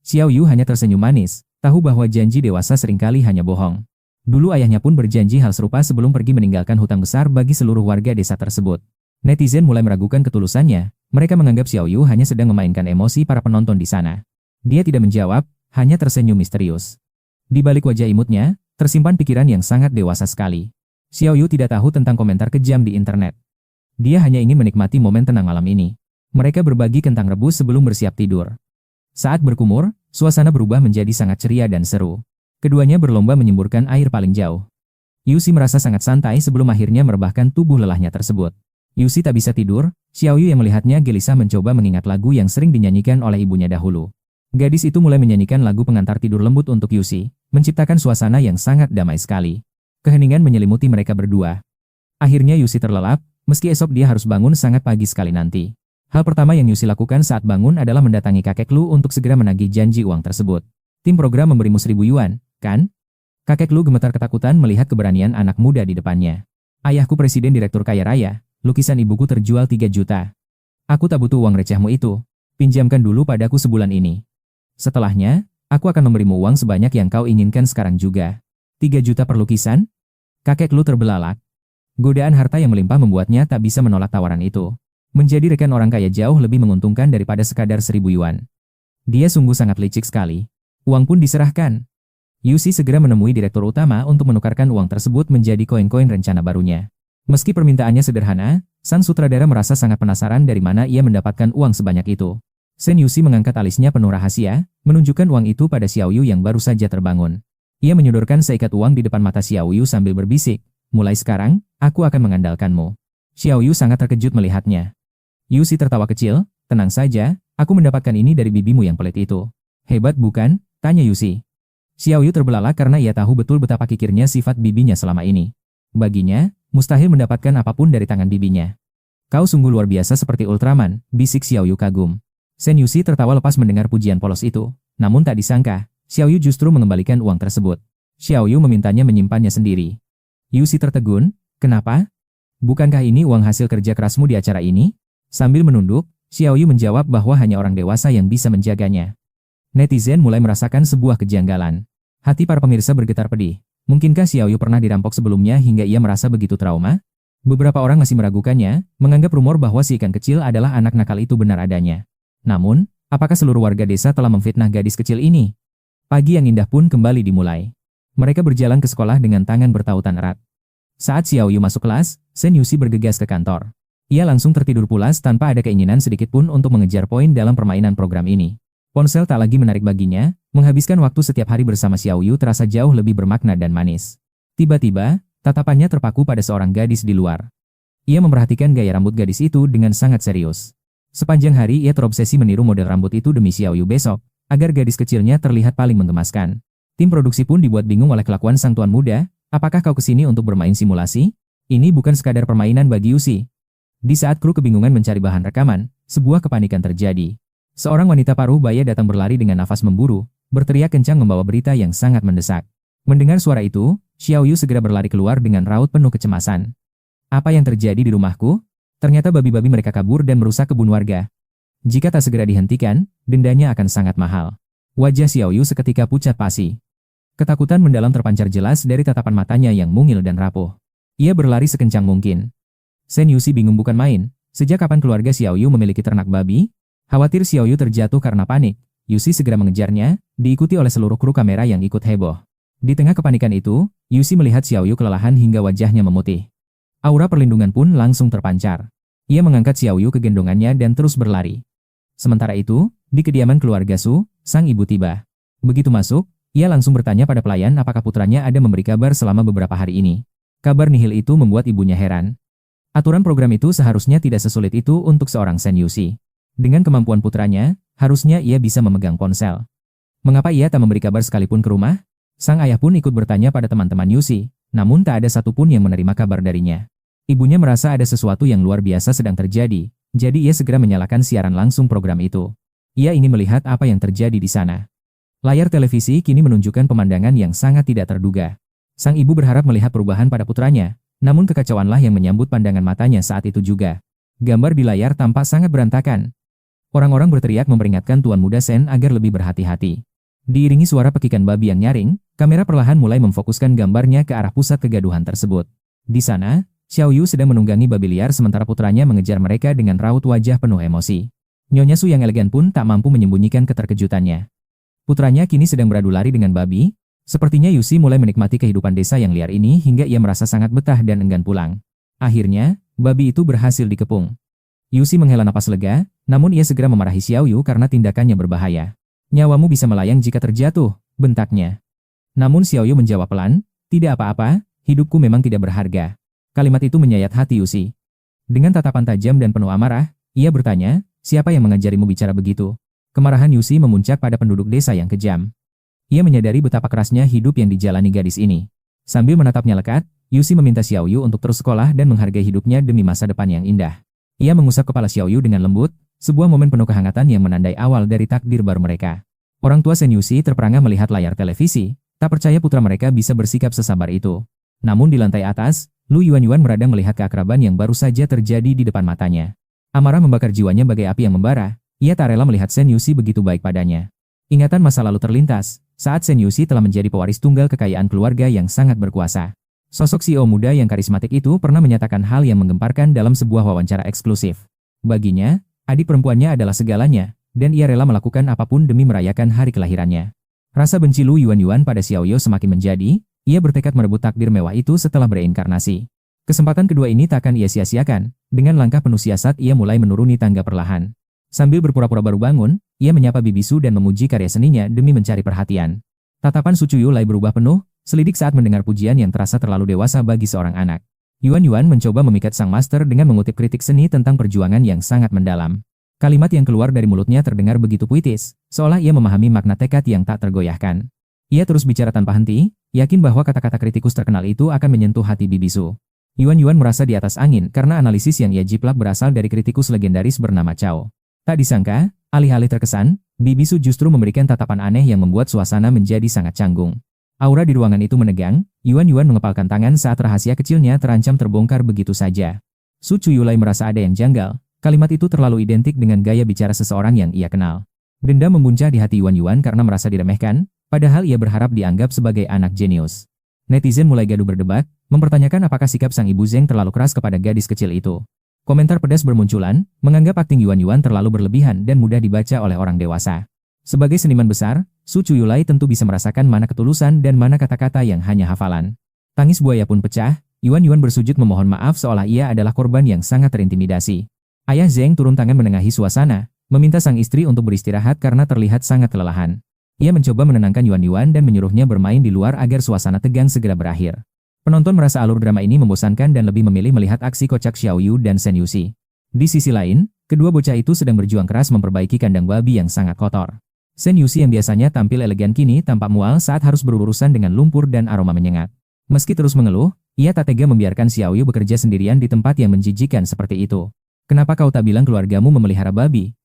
Xiao Yu hanya tersenyum manis, tahu bahwa janji dewasa seringkali hanya bohong. Dulu ayahnya pun berjanji hal serupa sebelum pergi meninggalkan hutang besar bagi seluruh warga desa tersebut. Netizen mulai meragukan ketulusannya, mereka menganggap Xiao Yu hanya sedang memainkan emosi para penonton di sana. Dia tidak menjawab, hanya tersenyum misterius. Di balik wajah imutnya, tersimpan pikiran yang sangat dewasa sekali. Xiao Yu tidak tahu tentang komentar kejam di internet. Dia hanya ingin menikmati momen tenang malam ini. Mereka berbagi kentang rebus sebelum bersiap tidur. Saat berkumur, suasana berubah menjadi sangat ceria dan seru. Keduanya berlomba menyemburkan air paling jauh. Yuxi merasa sangat santai sebelum akhirnya merebahkan tubuh lelahnya tersebut. Yuxi tak bisa tidur, Xiao Yu yang melihatnya gelisah mencoba mengingat lagu yang sering dinyanyikan oleh ibunya dahulu. Gadis itu mulai menyanyikan lagu pengantar tidur lembut untuk Yuxi, menciptakan suasana yang sangat damai sekali. Keheningan menyelimuti mereka berdua. Akhirnya Yuxi terlelap, meski esok dia harus bangun sangat pagi sekali nanti. Hal pertama yang Yuxi lakukan saat bangun adalah mendatangi kakek Lu untuk segera menagih janji uang tersebut. Tim program memberimu 1000 yuan, kan? Kakek Lu gemetar ketakutan melihat keberanian anak muda di depannya. Ayahku presiden direktur kaya raya. Lukisan ibuku terjual 3 juta. Aku tak butuh uang recehmu itu. Pinjamkan dulu padaku sebulan ini. Setelahnya, aku akan memberimu uang sebanyak yang kau inginkan sekarang juga. 3 juta per lukisan? Kakek Lu terbelalak. Godaan harta yang melimpah membuatnya tak bisa menolak tawaran itu. Menjadi rekan orang kaya jauh lebih menguntungkan daripada sekadar 1000 yuan. Dia sungguh sangat licik sekali. Uang pun diserahkan. Yuxi segera menemui direktur utama untuk menukarkan uang tersebut menjadi koin-koin rencana barunya. Meski permintaannya sederhana, sang sutradara merasa sangat penasaran dari mana ia mendapatkan uang sebanyak itu. Shen Yuxi mengangkat alisnya penuh rahasia, menunjukkan uang itu pada Xiao Yu yang baru saja terbangun. Ia menyodorkan seikat uang di depan mata Xiao Yu sambil berbisik, mulai sekarang, aku akan mengandalkanmu. Xiao Yu sangat terkejut melihatnya. Yuxi tertawa kecil, tenang saja, aku mendapatkan ini dari bibimu yang pelit itu. Hebat bukan? Tanya Yuxi. Xiao Yu terbelalak karena ia tahu betul betapa kikirnya sifat bibinya selama ini. Baginya, mustahil mendapatkan apapun dari tangan bibinya. Kau sungguh luar biasa seperti Ultraman, bisik Xiao Yu kagum. Shen Yuxi tertawa lepas mendengar pujian polos itu. Namun tak disangka, Xiao Yu justru mengembalikan uang tersebut. Xiao Yu memintanya menyimpannya sendiri. Yuxi tertegun, kenapa? Bukankah ini uang hasil kerja kerasmu di acara ini? Sambil menunduk, Xiao Yu menjawab bahwa hanya orang dewasa yang bisa menjaganya. Netizen mulai merasakan sebuah kejanggalan. Hati para pemirsa bergetar pedih. Mungkinkah Xiao Yu pernah dirampok sebelumnya hingga ia merasa begitu trauma? Beberapa orang masih meragukannya, menganggap rumor bahwa si ikan kecil adalah anak nakal itu benar adanya. Namun, apakah seluruh warga desa telah memfitnah gadis kecil ini? Pagi yang indah pun kembali dimulai. Mereka berjalan ke sekolah dengan tangan bertautan erat. Saat Xiao Yu masuk kelas, Shen Yuxi bergegas ke kantor. Ia langsung tertidur pulas tanpa ada keinginan sedikit pun untuk mengejar poin dalam permainan program ini. Ponsel tak lagi menarik baginya, menghabiskan waktu setiap hari bersama Xiao Yu terasa jauh lebih bermakna dan manis. Tiba-tiba, tatapannya terpaku pada seorang gadis di luar. Ia memperhatikan gaya rambut gadis itu dengan sangat serius. Sepanjang hari ia terobsesi meniru model rambut itu demi Xiao Yu besok, agar gadis kecilnya terlihat paling menggemaskan. Tim produksi pun dibuat bingung oleh kelakuan sang tuan muda. Apakah kau kesini untuk bermain simulasi? Ini bukan sekadar permainan bagi Yuxi. Di saat kru kebingungan mencari bahan rekaman, sebuah kepanikan terjadi. Seorang wanita paruh baya datang berlari dengan nafas memburu, berteriak kencang membawa berita yang sangat mendesak. Mendengar suara itu, Xiao Yu segera berlari keluar dengan raut penuh kecemasan. Apa yang terjadi di rumahku? Ternyata babi-babi mereka kabur dan merusak kebun warga. Jika tak segera dihentikan, dendanya akan sangat mahal. Wajah Xiao Yu seketika pucat pasi. Ketakutan mendalam terpancar jelas dari tatapan matanya yang mungil dan rapuh. Ia berlari sekencang mungkin. Shen Yuxi bingung bukan main. Sejak kapan keluarga Xiao Yu memiliki ternak babi? Khawatir Xiao Yu terjatuh karena panik, Yuxi segera mengejarnya, diikuti oleh seluruh kru kamera yang ikut heboh. Di tengah kepanikan itu, Yuxi melihat Xiao Yu kelelahan hingga wajahnya memutih. Aura perlindungan pun langsung terpancar. Ia mengangkat Xiao Yu ke gendongannya dan terus berlari. Sementara itu, di kediaman keluarga Su, sang ibu tiba. Begitu masuk, ia langsung bertanya pada pelayan apakah putranya ada memberi kabar selama beberapa hari ini. Kabar nihil itu membuat ibunya heran. Aturan program itu seharusnya tidak sesulit itu untuk seorang Shen Yuxi. Dengan kemampuan putranya, harusnya ia bisa memegang ponsel. Mengapa ia tak memberi kabar sekalipun ke rumah? Sang ayah pun ikut bertanya pada teman-teman Yuxi, namun tak ada satupun yang menerima kabar darinya. Ibunya merasa ada sesuatu yang luar biasa sedang terjadi, jadi ia segera menyalakan siaran langsung program itu. Ia ingin melihat apa yang terjadi di sana. Layar televisi kini menunjukkan pemandangan yang sangat tidak terduga. Sang ibu berharap melihat perubahan pada putranya, namun kekacauanlah yang menyambut pandangan matanya saat itu juga. Gambar di layar tampak sangat berantakan. Orang-orang berteriak memperingatkan Tuan Muda Shen agar lebih berhati-hati. Diiringi suara pekikan babi yang nyaring, kamera perlahan mulai memfokuskan gambarnya ke arah pusat kegaduhan tersebut. Di sana, Xiao Yu sedang menunggangi babi liar sementara putranya mengejar mereka dengan raut wajah penuh emosi. Nyonya Su yang elegan pun tak mampu menyembunyikan keterkejutannya. Putranya kini sedang beradu lari dengan babi. Sepertinya Yuxi mulai menikmati kehidupan desa yang liar ini hingga ia merasa sangat betah dan enggan pulang. Akhirnya, babi itu berhasil dikepung. Yuxi menghela napas lega, namun ia segera memarahi Xiao Yu karena tindakannya berbahaya. Nyawamu bisa melayang jika terjatuh, bentaknya. Namun Xiao Yu menjawab pelan, tidak apa-apa, hidupku memang tidak berharga. Kalimat itu menyayat hati Yuxi. Dengan tatapan tajam dan penuh amarah, ia bertanya, siapa yang mengajarimu bicara begitu? Kemarahan Yuxi memuncak pada penduduk desa yang kejam. Ia menyadari betapa kerasnya hidup yang dijalani gadis ini. Sambil menatapnya lekat, Yuxi meminta Xiao Yu untuk terus sekolah dan menghargai hidupnya demi masa depan yang indah. Ia mengusap kepala Xiao Yu dengan lembut, sebuah momen penuh kehangatan yang menandai awal dari takdir baru mereka. Orang tua Shen Yuxi terperangah melihat layar televisi, tak percaya putra mereka bisa bersikap sesabar itu. Namun di lantai atas, Lu Yuanyuan meradang melihat keakraban yang baru saja terjadi di depan matanya. Amarah membakar jiwanya bagai api yang membara, ia tak rela melihat Shen Yuxi begitu baik padanya. Ingatan masa lalu terlintas, saat Shen Yuxi telah menjadi pewaris tunggal kekayaan keluarga yang sangat berkuasa. Sosok CEO muda yang karismatik itu pernah menyatakan hal yang menggemparkan dalam sebuah wawancara eksklusif. Baginya, adik perempuannya adalah segalanya, dan ia rela melakukan apapun demi merayakan hari kelahirannya. Rasa benci Lu Yuanyuan pada Xiao Yu semakin menjadi, ia bertekad merebut takdir mewah itu setelah bereinkarnasi. Kesempatan kedua ini tak akan ia sia-siakan, dengan langkah penuh siasat ia mulai menuruni tangga perlahan. Sambil berpura-pura baru bangun, ia menyapa Bibi Su dan memuji karya seninya demi mencari perhatian. Tatapan Su Chuyulai berubah penuh, selidik saat mendengar pujian yang terasa terlalu dewasa bagi seorang anak. Yuan mencoba memikat sang master dengan mengutip kritik seni tentang perjuangan yang sangat mendalam. Kalimat yang keluar dari mulutnya terdengar begitu puitis, seolah ia memahami makna tekad yang tak tergoyahkan. Ia terus bicara tanpa henti, yakin bahwa kata-kata kritikus terkenal itu akan menyentuh hati Bibi Su. Yuan merasa di atas angin karena analisis yang ia jiplak berasal dari kritikus legendaris bernama Chao. Tak disangka, alih-alih terkesan, Bibi Su justru memberikan tatapan aneh yang membuat suasana menjadi sangat canggung. Aura di ruangan itu menegang, Yuan mengepalkan tangan saat rahasia kecilnya terancam terbongkar begitu saja. Su Chuyulai merasa ada yang janggal, kalimat itu terlalu identik dengan gaya bicara seseorang yang ia kenal. Dendam membuncah di hati Yuan karena merasa diremehkan, padahal ia berharap dianggap sebagai anak jenius. Netizen mulai gaduh berdebat, mempertanyakan apakah sikap sang ibu Zeng terlalu keras kepada gadis kecil itu. Komentar pedas bermunculan, menganggap akting Yuan Yuan terlalu berlebihan dan mudah dibaca oleh orang dewasa. Sebagai seniman besar, Su Chuyulai tentu bisa merasakan mana ketulusan dan mana kata-kata yang hanya hafalan. Tangis buaya pun pecah, Yuan Yuan bersujud memohon maaf seolah ia adalah korban yang sangat terintimidasi. Ayah Zeng turun tangan menengahi suasana, meminta sang istri untuk beristirahat karena terlihat sangat kelelahan. Ia mencoba menenangkan Yuan Yuan dan menyuruhnya bermain di luar agar suasana tegang segera berakhir. Penonton merasa alur drama ini membosankan dan lebih memilih melihat aksi kocak Xiao Yu dan Shen Yuxi. Di sisi lain, kedua bocah itu sedang berjuang keras memperbaiki kandang babi yang sangat kotor. Shen Yuxi yang biasanya tampil elegan kini tampak mual saat harus berurusan dengan lumpur dan aroma menyengat. Meski terus mengeluh, ia tak tega membiarkan Xiao Yu bekerja sendirian di tempat yang menjijikan seperti itu. Kenapa kau tak bilang keluargamu memelihara babi?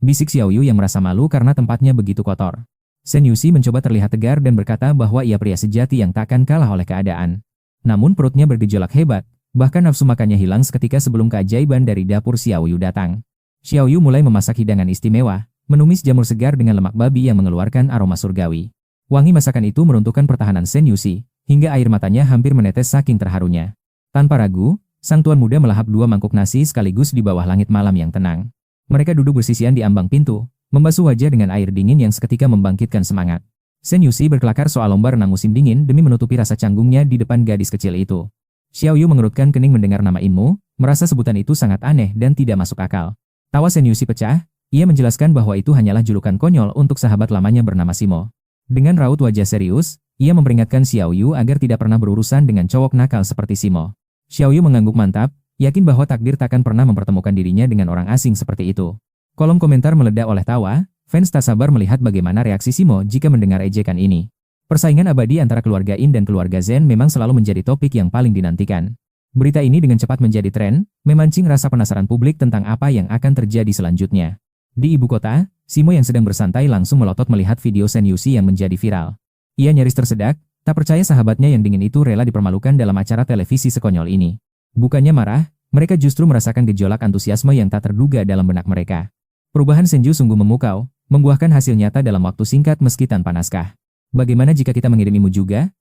Bisik Xiao Yu yang merasa malu karena tempatnya begitu kotor. Shen Yuxi mencoba terlihat tegar dan berkata bahwa ia pria sejati yang takkan kalah oleh keadaan. Namun perutnya bergejolak hebat, bahkan nafsu makannya hilang seketika sebelum keajaiban dari dapur Xiao Yu datang. Xiao Yu mulai memasak hidangan istimewa, menumis jamur segar dengan lemak babi yang mengeluarkan aroma surgawi. Wangi masakan itu meruntuhkan pertahanan Shen Yuxi, hingga air matanya hampir menetes saking terharunya. Tanpa ragu, sang tuan muda melahap 2 mangkuk nasi sekaligus di bawah langit malam yang tenang. Mereka duduk bersisian di ambang pintu, membasuh wajah dengan air dingin yang seketika membangkitkan semangat. Shen Yuxi berkelakar soal lomba renang musim dingin demi menutupi rasa canggungnya di depan gadis kecil itu. Xiao Yu mengerutkan kening mendengar nama Inmu, merasa sebutan itu sangat aneh dan tidak masuk akal. Tawa Shen Yuxi pecah, ia menjelaskan bahwa itu hanyalah julukan konyol untuk sahabat lamanya bernama Simo. Dengan raut wajah serius, ia memperingatkan Xiao Yu agar tidak pernah berurusan dengan cowok nakal seperti Simo. Xiao Yu mengangguk mantap, yakin bahwa takdir takkan pernah mempertemukan dirinya dengan orang asing seperti itu. Kolom komentar meledak oleh tawa. Fans tak sabar melihat bagaimana reaksi Simo jika mendengar ejekan ini. Persaingan abadi antara keluarga In dan keluarga Zen memang selalu menjadi topik yang paling dinantikan. Berita ini dengan cepat menjadi tren, memancing rasa penasaran publik tentang apa yang akan terjadi selanjutnya. Di ibu kota, Simo yang sedang bersantai langsung melotot melihat video Shen Yuxi yang menjadi viral. Ia nyaris tersedak, tak percaya sahabatnya yang dingin itu rela dipermalukan dalam acara televisi sekonyol ini. Bukannya marah, mereka justru merasakan gejolak antusiasme yang tak terduga dalam benak mereka. Perubahan Senju sungguh memukau, membuahkan hasil nyata dalam waktu singkat meski tanpa naskah. Bagaimana jika kita mengirimimu juga?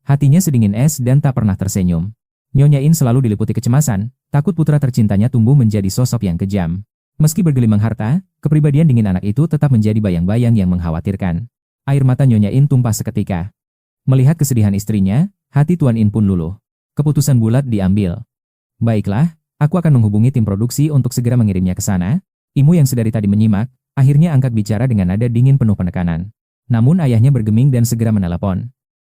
Hatinya sedingin es dan tak pernah tersenyum. Nyonya In selalu diliputi kecemasan, takut putra tercintanya tumbuh menjadi sosok yang kejam. Meski bergelimang harta, kepribadian dingin anak itu tetap menjadi bayang-bayang yang mengkhawatirkan. Air mata Nyonya In tumpah seketika. Melihat kesedihan istrinya, hati Tuan In pun luluh. Keputusan bulat diambil. Baiklah, aku akan menghubungi tim produksi untuk segera mengirimnya ke sana. Imu yang sedari tadi menyimak, akhirnya angkat bicara dengan nada dingin penuh penekanan. Namun ayahnya bergeming dan segera menelepon.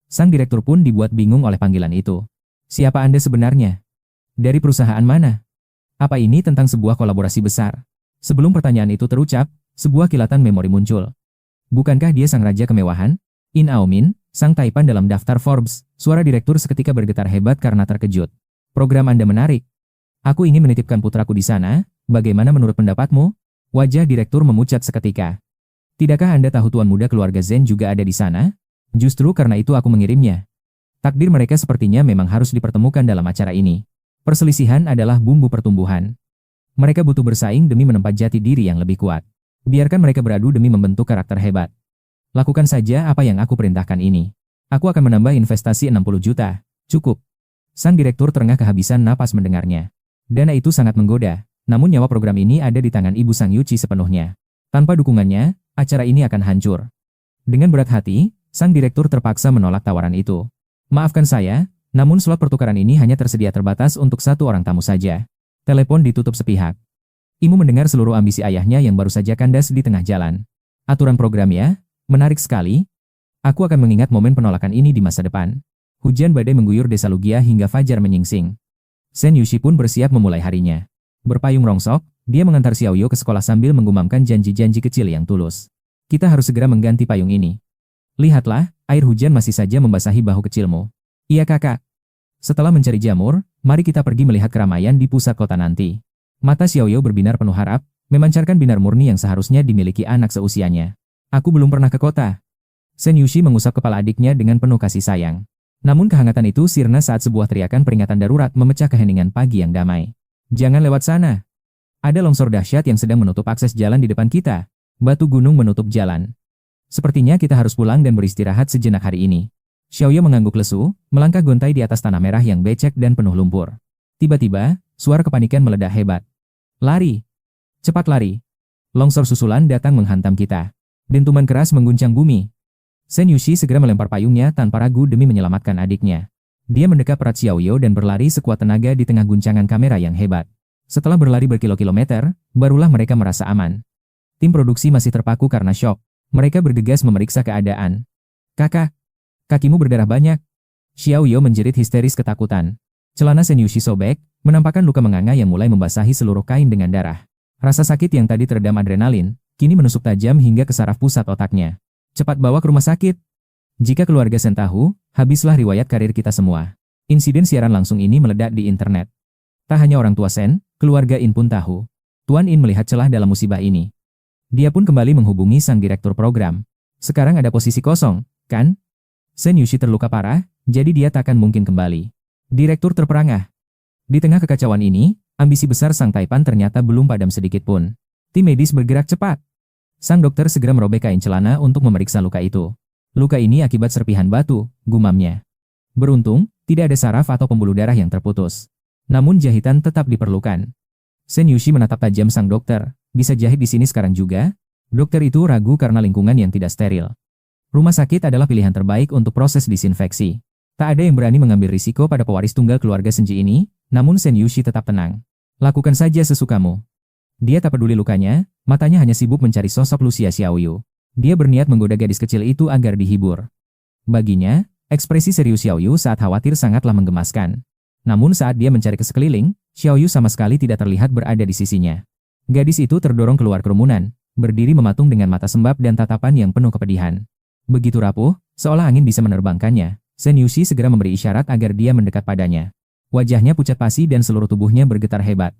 Sang direktur pun dibuat bingung oleh panggilan itu. Siapa Anda sebenarnya? Dari perusahaan mana? Apa ini tentang sebuah kolaborasi besar? Sebelum pertanyaan itu terucap, sebuah kilatan memori muncul. Bukankah dia sang raja kemewahan? In Aomin, sang taipan dalam daftar Forbes, suara direktur seketika bergetar hebat karena terkejut. Program Anda menarik. Aku ingin menitipkan putraku di sana, bagaimana menurut pendapatmu? Wajah direktur memucat seketika. Tidakkah Anda tahu tuan muda keluarga Zen juga ada di sana? Justru karena itu aku mengirimnya. Takdir mereka sepertinya memang harus dipertemukan dalam acara ini. Perselisihan adalah bumbu pertumbuhan. Mereka butuh bersaing demi menempat jati diri yang lebih kuat. Biarkan mereka beradu demi membentuk karakter hebat. Lakukan saja apa yang aku perintahkan ini. Aku akan menambah investasi 60 juta. Cukup. Sang direktur terengah kehabisan napas mendengarnya. Dana itu sangat menggoda, namun nyawa program ini ada di tangan Ibu Sang Yuchi sepenuhnya. Tanpa dukungannya, acara ini akan hancur. Dengan berat hati, sang direktur terpaksa menolak tawaran itu. Maafkan saya, namun slot pertukaran ini hanya tersedia terbatas untuk 1 orang tamu saja. Telepon ditutup sepihak. Imu mendengar seluruh ambisi ayahnya yang baru saja kandas di tengah jalan. Aturan program ya, menarik sekali. Aku akan mengingat momen penolakan ini di masa depan. Hujan badai mengguyur desa Lugia hingga fajar menyingsing. Shen Yuxi pun bersiap memulai harinya. Berpayung rongsok, dia mengantar Xiao Yu ke sekolah sambil menggumamkan janji-janji kecil yang tulus. Kita harus segera mengganti payung ini. Lihatlah, air hujan masih saja membasahi bahu kecilmu. Iya kakak. Setelah mencari jamur, mari kita pergi melihat keramaian di pusat kota nanti. Mata Xiao Yu berbinar penuh harap, memancarkan binar murni yang seharusnya dimiliki anak seusianya. Aku belum pernah ke kota. Shen Yuxi mengusap kepala adiknya dengan penuh kasih sayang. Namun kehangatan itu sirna saat sebuah teriakan peringatan darurat memecah keheningan pagi yang damai. Jangan lewat sana. Ada longsor dahsyat yang sedang menutup akses jalan di depan kita. Batu gunung menutup jalan. Sepertinya kita harus pulang dan beristirahat sejenak hari ini. Xiaoyu mengangguk lesu, melangkah gontai di atas tanah merah yang becek dan penuh lumpur. Tiba-tiba, suara kepanikan meledak hebat. Lari! Cepat lari! Longsor susulan datang menghantam kita. Dentuman keras mengguncang bumi. Shen Yushi segera melempar payungnya tanpa ragu demi menyelamatkan adiknya. Dia mendekap erat Xiaoyu dan berlari sekuat tenaga di tengah guncangan kamera yang hebat. Setelah berlari berkilo-kilometer, barulah mereka merasa aman. Tim produksi masih terpaku karena syok. Mereka bergegas memeriksa keadaan. Kakak, kakimu berdarah banyak. Xiaoyu menjerit histeris ketakutan. Celana Shen Yushi sobek, menampakkan luka menganga yang mulai membasahi seluruh kain dengan darah. Rasa sakit yang tadi teredam adrenalin, kini menusuk tajam hingga ke saraf pusat otaknya. Cepat bawa ke rumah sakit. Jika keluarga Shen tahu, habislah riwayat karir kita semua. Insiden siaran langsung ini meledak di internet. Tak hanya orang tua Shen, keluarga In pun tahu. Tuan In melihat celah dalam musibah ini. Dia pun kembali menghubungi sang direktur program. Sekarang ada posisi kosong, kan? Shen Yushi terluka parah, jadi dia takkan mungkin kembali. Direktur terperangah. Di tengah kekacauan ini, ambisi besar Sang Taipan ternyata belum padam sedikit pun. Tim medis bergerak cepat. Sang dokter segera merobek kain celana untuk memeriksa luka itu. Luka ini akibat serpihan batu, gumamnya. Beruntung, tidak ada saraf atau pembuluh darah yang terputus. Namun jahitan tetap diperlukan. Shen Yushi menatap tajam sang dokter. Bisa jahit di sini sekarang juga? Dokter itu ragu karena lingkungan yang tidak steril. Rumah sakit adalah pilihan terbaik untuk proses disinfeksi. Tak ada yang berani mengambil risiko pada pewaris tunggal keluarga Senji ini, namun Shen Yushi tetap tenang. Lakukan saja sesukamu. Dia tak peduli lukanya, matanya hanya sibuk mencari sosok Lucia Xiaoyu. Dia berniat menggoda gadis kecil itu agar dihibur. Baginya, ekspresi serius Xiaoyu saat khawatir sangatlah menggemaskan. Namun saat dia mencari ke sekeliling, Xiaoyu sama sekali tidak terlihat berada di sisinya. Gadis itu terdorong keluar kerumunan, berdiri mematung dengan mata sembab dan tatapan yang penuh kepedihan. Begitu rapuh, seolah angin bisa menerbangkannya, Shen Yushi segera memberi isyarat agar dia mendekat padanya. Wajahnya pucat pasi dan seluruh tubuhnya bergetar hebat.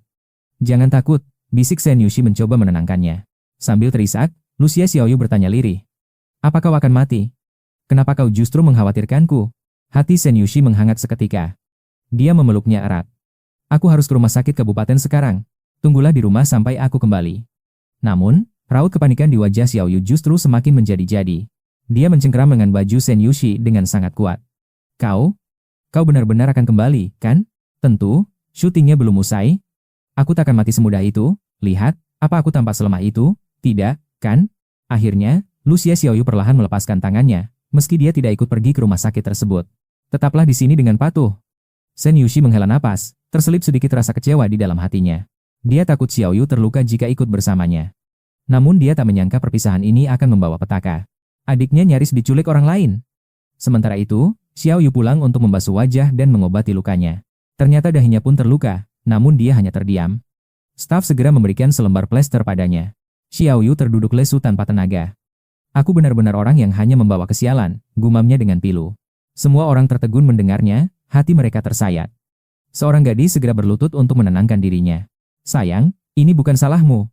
Jangan takut, bisik Shen Yushi mencoba menenangkannya. Sambil terisak, Lucia Xiaoyu bertanya lirih. Apa kau akan mati? Kenapa kau justru mengkhawatirkanku? Hati Shen Yushi menghangat seketika. Dia memeluknya erat. Aku harus ke rumah sakit kabupaten sekarang. Tunggulah di rumah sampai aku kembali. Namun, raut kepanikan di wajah Xiaoyu justru semakin menjadi-jadi. Dia mencengkeram dengan baju Shen Yushi dengan sangat kuat. Kau benar-benar akan kembali, kan? Tentu, syutingnya belum usai. Aku takkan mati semudah itu. Lihat, apa aku tampak selemah itu? Tidak, kan? Akhirnya, Lucia Xiaoyu perlahan melepaskan tangannya, meski dia tidak ikut pergi ke rumah sakit tersebut. Tetaplah di sini dengan patuh. Shen Yushi menghela napas, terselip sedikit rasa kecewa di dalam hatinya. Dia takut Xiaoyu terluka jika ikut bersamanya. Namun dia tak menyangka perpisahan ini akan membawa petaka. Adiknya nyaris diculik orang lain. Sementara itu, Xiaoyu pulang untuk membasuh wajah dan mengobati lukanya. Ternyata dahinya pun terluka, namun dia hanya terdiam. Staf segera memberikan selembar plester padanya. Xiaoyu terduduk lesu tanpa tenaga. Aku benar-benar orang yang hanya membawa kesialan, gumamnya dengan pilu. Semua orang tertegun mendengarnya, hati mereka tersayat. Seorang gadis segera berlutut untuk menenangkan dirinya. Sayang, ini bukan salahmu.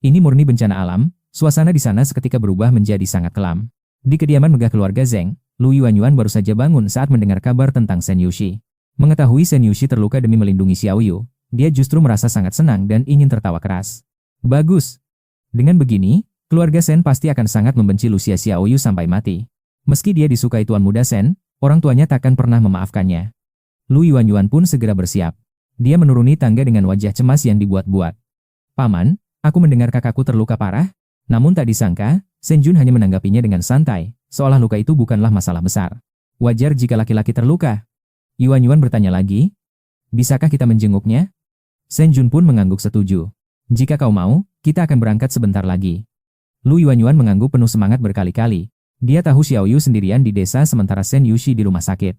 Ini murni bencana alam, suasana di sana seketika berubah menjadi sangat kelam. Di kediaman megah keluarga Zheng, Lu Yuanyuan baru saja bangun saat mendengar kabar tentang Shen Yushi. Mengetahui Shen Yushi terluka demi melindungi Xiaoyu, dia justru merasa sangat senang dan ingin tertawa keras. Bagus. Dengan begini, keluarga Shen pasti akan sangat membenci Lucia Xiaoyu sampai mati. Meski dia disukai tuan muda Shen, orang tuanya takkan pernah memaafkannya. Lu Yuanyuan pun segera bersiap. Dia menuruni tangga dengan wajah cemas yang dibuat-buat. Paman, aku mendengar kakakku terluka parah. Namun tak disangka, Shen Jun hanya menanggapinya dengan santai, seolah luka itu bukanlah masalah besar. Wajar jika laki-laki terluka. Yuanyuan bertanya lagi, bisakah kita menjenguknya? Shen Jun pun mengangguk setuju. Jika kau mau, kita akan berangkat sebentar lagi. Lu Yuanyuan mengangguk penuh semangat berkali-kali. Dia tahu Xiaoyu sendirian di desa sementara Shen Yushi di rumah sakit.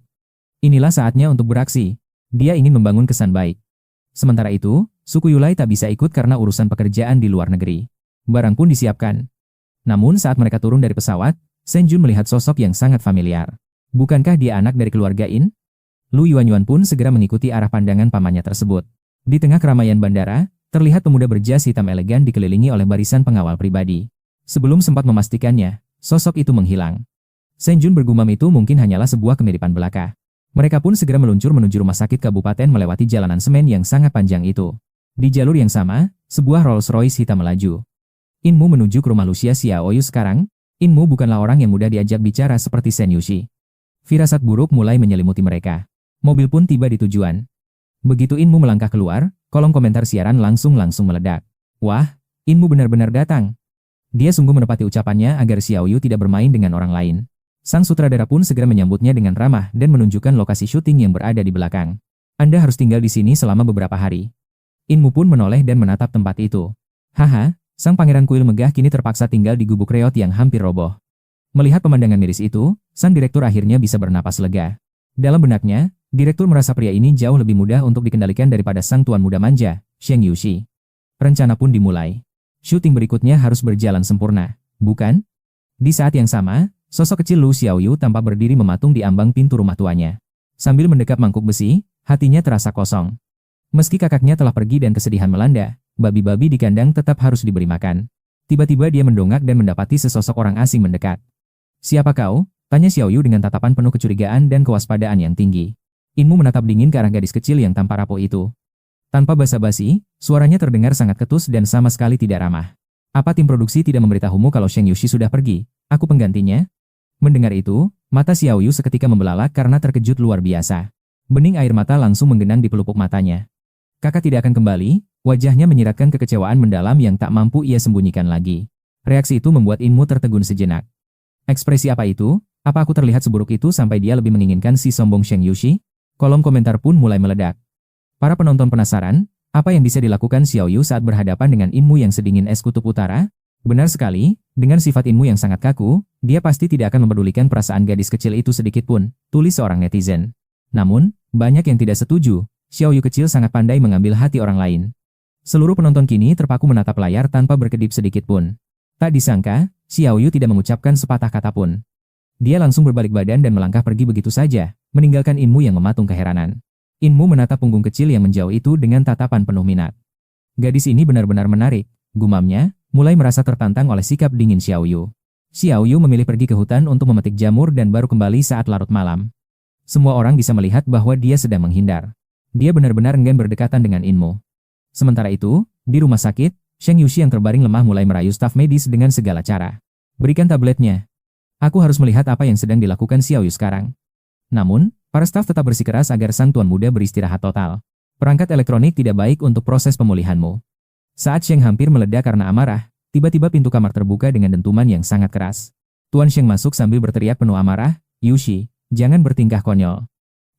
Inilah saatnya untuk beraksi. Dia ingin membangun kesan baik. Sementara itu, suku Yulai tak bisa ikut karena urusan pekerjaan di luar negeri. Barang pun disiapkan. Namun saat mereka turun dari pesawat, Shen Jun melihat sosok yang sangat familiar. Bukankah dia anak dari keluarga In? Lu Yuanyuan pun segera mengikuti arah pandangan pamannya tersebut. Di tengah keramaian bandara, terlihat pemuda berjas hitam elegan dikelilingi oleh barisan pengawal pribadi. Sebelum sempat memastikannya, sosok itu menghilang. Shen Jun bergumam itu mungkin hanyalah sebuah kemiripan belaka. Mereka pun segera meluncur menuju rumah sakit kabupaten melewati jalanan semen yang sangat panjang itu. Di jalur yang sama, sebuah Rolls-Royce hitam melaju. Inmu menuju ke rumah Lucia Xiaoyu sekarang? Inmu bukanlah orang yang mudah diajak bicara seperti Shen Yushi. Firasat buruk mulai menyelimuti mereka. Mobil pun tiba di tujuan. Begitu Inmu melangkah keluar, kolom komentar siaran langsung meledak. Wah, Inmu benar-benar datang. Dia sungguh menepati ucapannya agar Xiao Yu tidak bermain dengan orang lain. Sang sutradara pun segera menyambutnya dengan ramah dan menunjukkan lokasi syuting yang berada di belakang. Anda harus tinggal di sini selama beberapa hari. Inmu pun menoleh dan menatap tempat itu. Haha, sang pangeran kuil megah kini terpaksa tinggal di gubuk reot yang hampir roboh. Melihat pemandangan miris itu, sang direktur akhirnya bisa bernapas lega. Dalam benaknya, direktur merasa pria ini jauh lebih mudah untuk dikendalikan daripada sang tuan muda manja, Sheng Yushi. Rencana pun dimulai. Syuting berikutnya harus berjalan sempurna, bukan? Di saat yang sama, sosok kecil Lu Xiaoyu tampak berdiri mematung di ambang pintu rumah tuanya. Sambil mendekap mangkuk besi, hatinya terasa kosong. Meski kakaknya telah pergi dan kesedihan melanda, babi-babi di kandang tetap harus diberi makan. Tiba-tiba dia mendongak dan mendapati sesosok orang asing mendekat. Siapa kau? Tanya Xiaoyu dengan tatapan penuh kecurigaan dan kewaspadaan yang tinggi. Inmu menatap dingin ke arah gadis kecil yang tampak rapuh itu. Tanpa basa-basi, suaranya terdengar sangat ketus dan sama sekali tidak ramah. Apa tim produksi tidak memberitahumu kalau Sheng Yushi sudah pergi? Aku penggantinya? Mendengar itu, mata Xiaoyu seketika membelalak karena terkejut luar biasa. Bening air mata langsung menggenang di pelupuk matanya. Kakak tidak akan kembali, wajahnya menyiratkan kekecewaan mendalam yang tak mampu ia sembunyikan lagi. Reaksi itu membuat Inmu tertegun sejenak. Ekspresi apa itu? Apa aku terlihat seburuk itu sampai dia lebih menginginkan si sombong Sheng Yushi? Kolom komentar pun mulai meledak. Para penonton penasaran, apa yang bisa dilakukan Xiaoyu saat berhadapan dengan Inmu yang sedingin es kutub utara? Benar sekali, dengan sifat Inmu yang sangat kaku, dia pasti tidak akan mempedulikan perasaan gadis kecil itu sedikit pun, tulis seorang netizen. Namun, banyak yang tidak setuju. Xiaoyu kecil sangat pandai mengambil hati orang lain. Seluruh penonton kini terpaku menatap layar tanpa berkedip sedikit pun. Tak disangka, Xiaoyu tidak mengucapkan sepatah kata pun. Dia langsung berbalik badan dan melangkah pergi begitu saja, meninggalkan Inmu yang mematung keheranan. Inmu menatap punggung kecil yang menjauh itu dengan tatapan penuh minat. Gadis ini benar-benar menarik, gumamnya, mulai merasa tertantang oleh sikap dingin Xiaoyu. Xiaoyu memilih pergi ke hutan untuk memetik jamur dan baru kembali saat larut malam. Semua orang bisa melihat bahwa dia sedang menghindar. Dia benar-benar enggan berdekatan dengan Inmu. Sementara itu, di rumah sakit, Sheng Yushi yang terbaring lemah mulai merayu staf medis dengan segala cara. Berikan tabletnya. Aku harus melihat apa yang sedang dilakukan Xiaoyu sekarang. Namun, para staf tetap bersikeras agar sang tuan muda beristirahat total. Perangkat elektronik tidak baik untuk proses pemulihanmu. Saat Sheng hampir meledak karena amarah, tiba-tiba pintu kamar terbuka dengan dentuman yang sangat keras. Tuan Sheng masuk sambil berteriak penuh amarah, Yushi, jangan bertingkah konyol.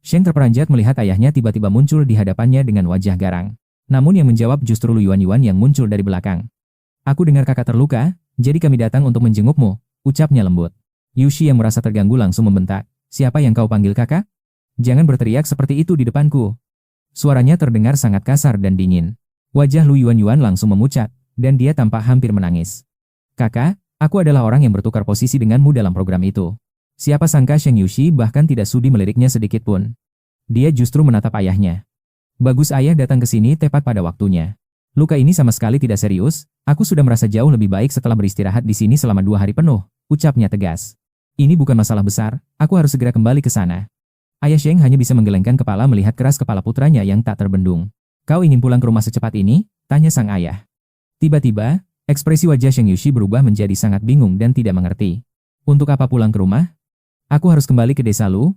Sheng terperanjat melihat ayahnya tiba-tiba muncul di hadapannya dengan wajah garang. Namun yang menjawab justru Lu Yuan yang muncul dari belakang. Aku dengar kakak terluka, jadi kami datang untuk menjengukmu, ucapnya lembut. Yushi yang merasa terganggu langsung membentak, siapa yang kau panggil kakak? Jangan berteriak seperti itu di depanku. Suaranya terdengar sangat kasar dan dingin. Wajah Lu Yuan langsung memucat, dan dia tampak hampir menangis. Kakak, aku adalah orang yang bertukar posisi denganmu dalam program itu. Siapa sangka Sheng Yushi bahkan tidak sudi meliriknya sedikit pun. Dia justru menatap ayahnya. Bagus ayah datang ke sini tepat pada waktunya. Luka ini sama sekali tidak serius, aku sudah merasa jauh lebih baik setelah beristirahat di sini selama 2 hari penuh, ucapnya tegas. Ini bukan masalah besar, aku harus segera kembali ke sana. Ayah Sheng hanya bisa menggelengkan kepala melihat keras kepala putranya yang tak terbendung. Kau ingin pulang ke rumah secepat ini? Tanya sang ayah. Tiba-tiba, ekspresi wajah Sheng Yushi berubah menjadi sangat bingung dan tidak mengerti. Untuk apa pulang ke rumah? Aku harus kembali ke desa Lu.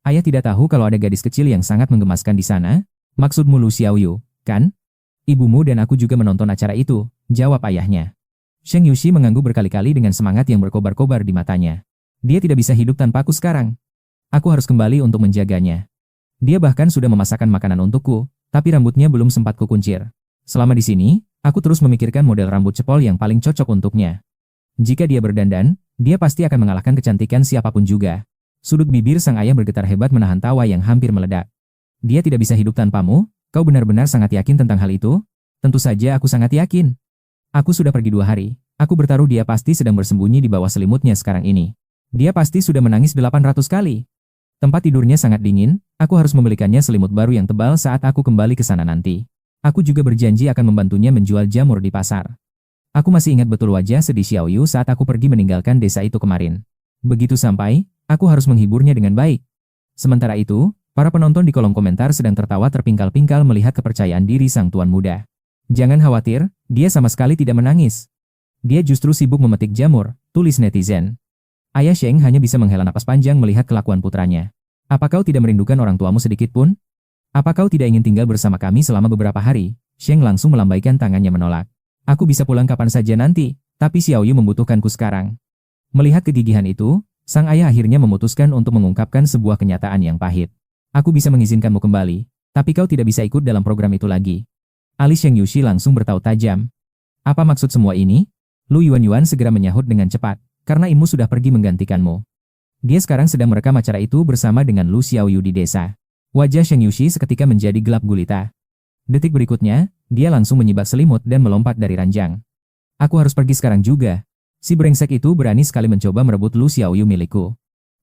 Ayah tidak tahu kalau ada gadis kecil yang sangat menggemaskan di sana. Maksudmu Lu Xiaoyu, kan? Ibumu dan aku juga menonton acara itu, jawab ayahnya. Sheng Yushi mengangguk berkali-kali dengan semangat yang berkobar-kobar di matanya. Dia tidak bisa hidup tanpaku sekarang. Aku harus kembali untuk menjaganya. Dia bahkan sudah memasakkan makanan untukku, tapi rambutnya belum sempat kukuncir. Selama di sini, aku terus memikirkan model rambut cepol yang paling cocok untuknya. Jika dia berdandan, dia pasti akan mengalahkan kecantikan siapapun juga. Sudut bibir sang ayah bergetar hebat menahan tawa yang hampir meledak. Dia tidak bisa hidup tanpamu? Kau benar-benar sangat yakin tentang hal itu? Tentu saja aku sangat yakin. Aku sudah pergi 2 hari. Aku bertaruh dia pasti sedang bersembunyi di bawah selimutnya sekarang ini. Dia pasti sudah menangis 800 kali. Tempat tidurnya sangat dingin, aku harus membelikannya selimut baru yang tebal saat aku kembali ke sana nanti. Aku juga berjanji akan membantunya menjual jamur di pasar. Aku masih ingat betul wajah sedih Xiaoyu saat aku pergi meninggalkan desa itu kemarin. Begitu sampai, aku harus menghiburnya dengan baik. Sementara itu, para penonton di kolom komentar sedang tertawa terpingkal-pingkal melihat kepercayaan diri sang tuan muda. Jangan khawatir, dia sama sekali tidak menangis. Dia justru sibuk memetik jamur, tulis netizen. Ayah Sheng hanya bisa menghela napas panjang melihat kelakuan putranya. Apa kau tidak merindukan orang tuamu sedikit pun? Apa kau tidak ingin tinggal bersama kami selama beberapa hari? Sheng langsung melambaikan tangannya menolak. Aku bisa pulang kapan saja nanti, tapi Xiao Yu membutuhkanku sekarang. Melihat kegigihan itu, sang ayah akhirnya memutuskan untuk mengungkapkan sebuah kenyataan yang pahit. Aku bisa mengizinkanmu kembali, tapi kau tidak bisa ikut dalam program itu lagi. Alis Sheng Yushi langsung bertaut tajam. Apa maksud semua ini? Lu Yuan segera menyahut dengan cepat, karena Imu sudah pergi menggantikanmu. Dia sekarang sedang merekam acara itu bersama dengan Lu Xiaoyu di desa. Wajah Sheng Yushi seketika menjadi gelap gulita. Detik berikutnya, dia langsung menyibak selimut dan melompat dari ranjang. Aku harus pergi sekarang juga. Si brengsek itu berani sekali mencoba merebut Lu Xiaoyu milikku.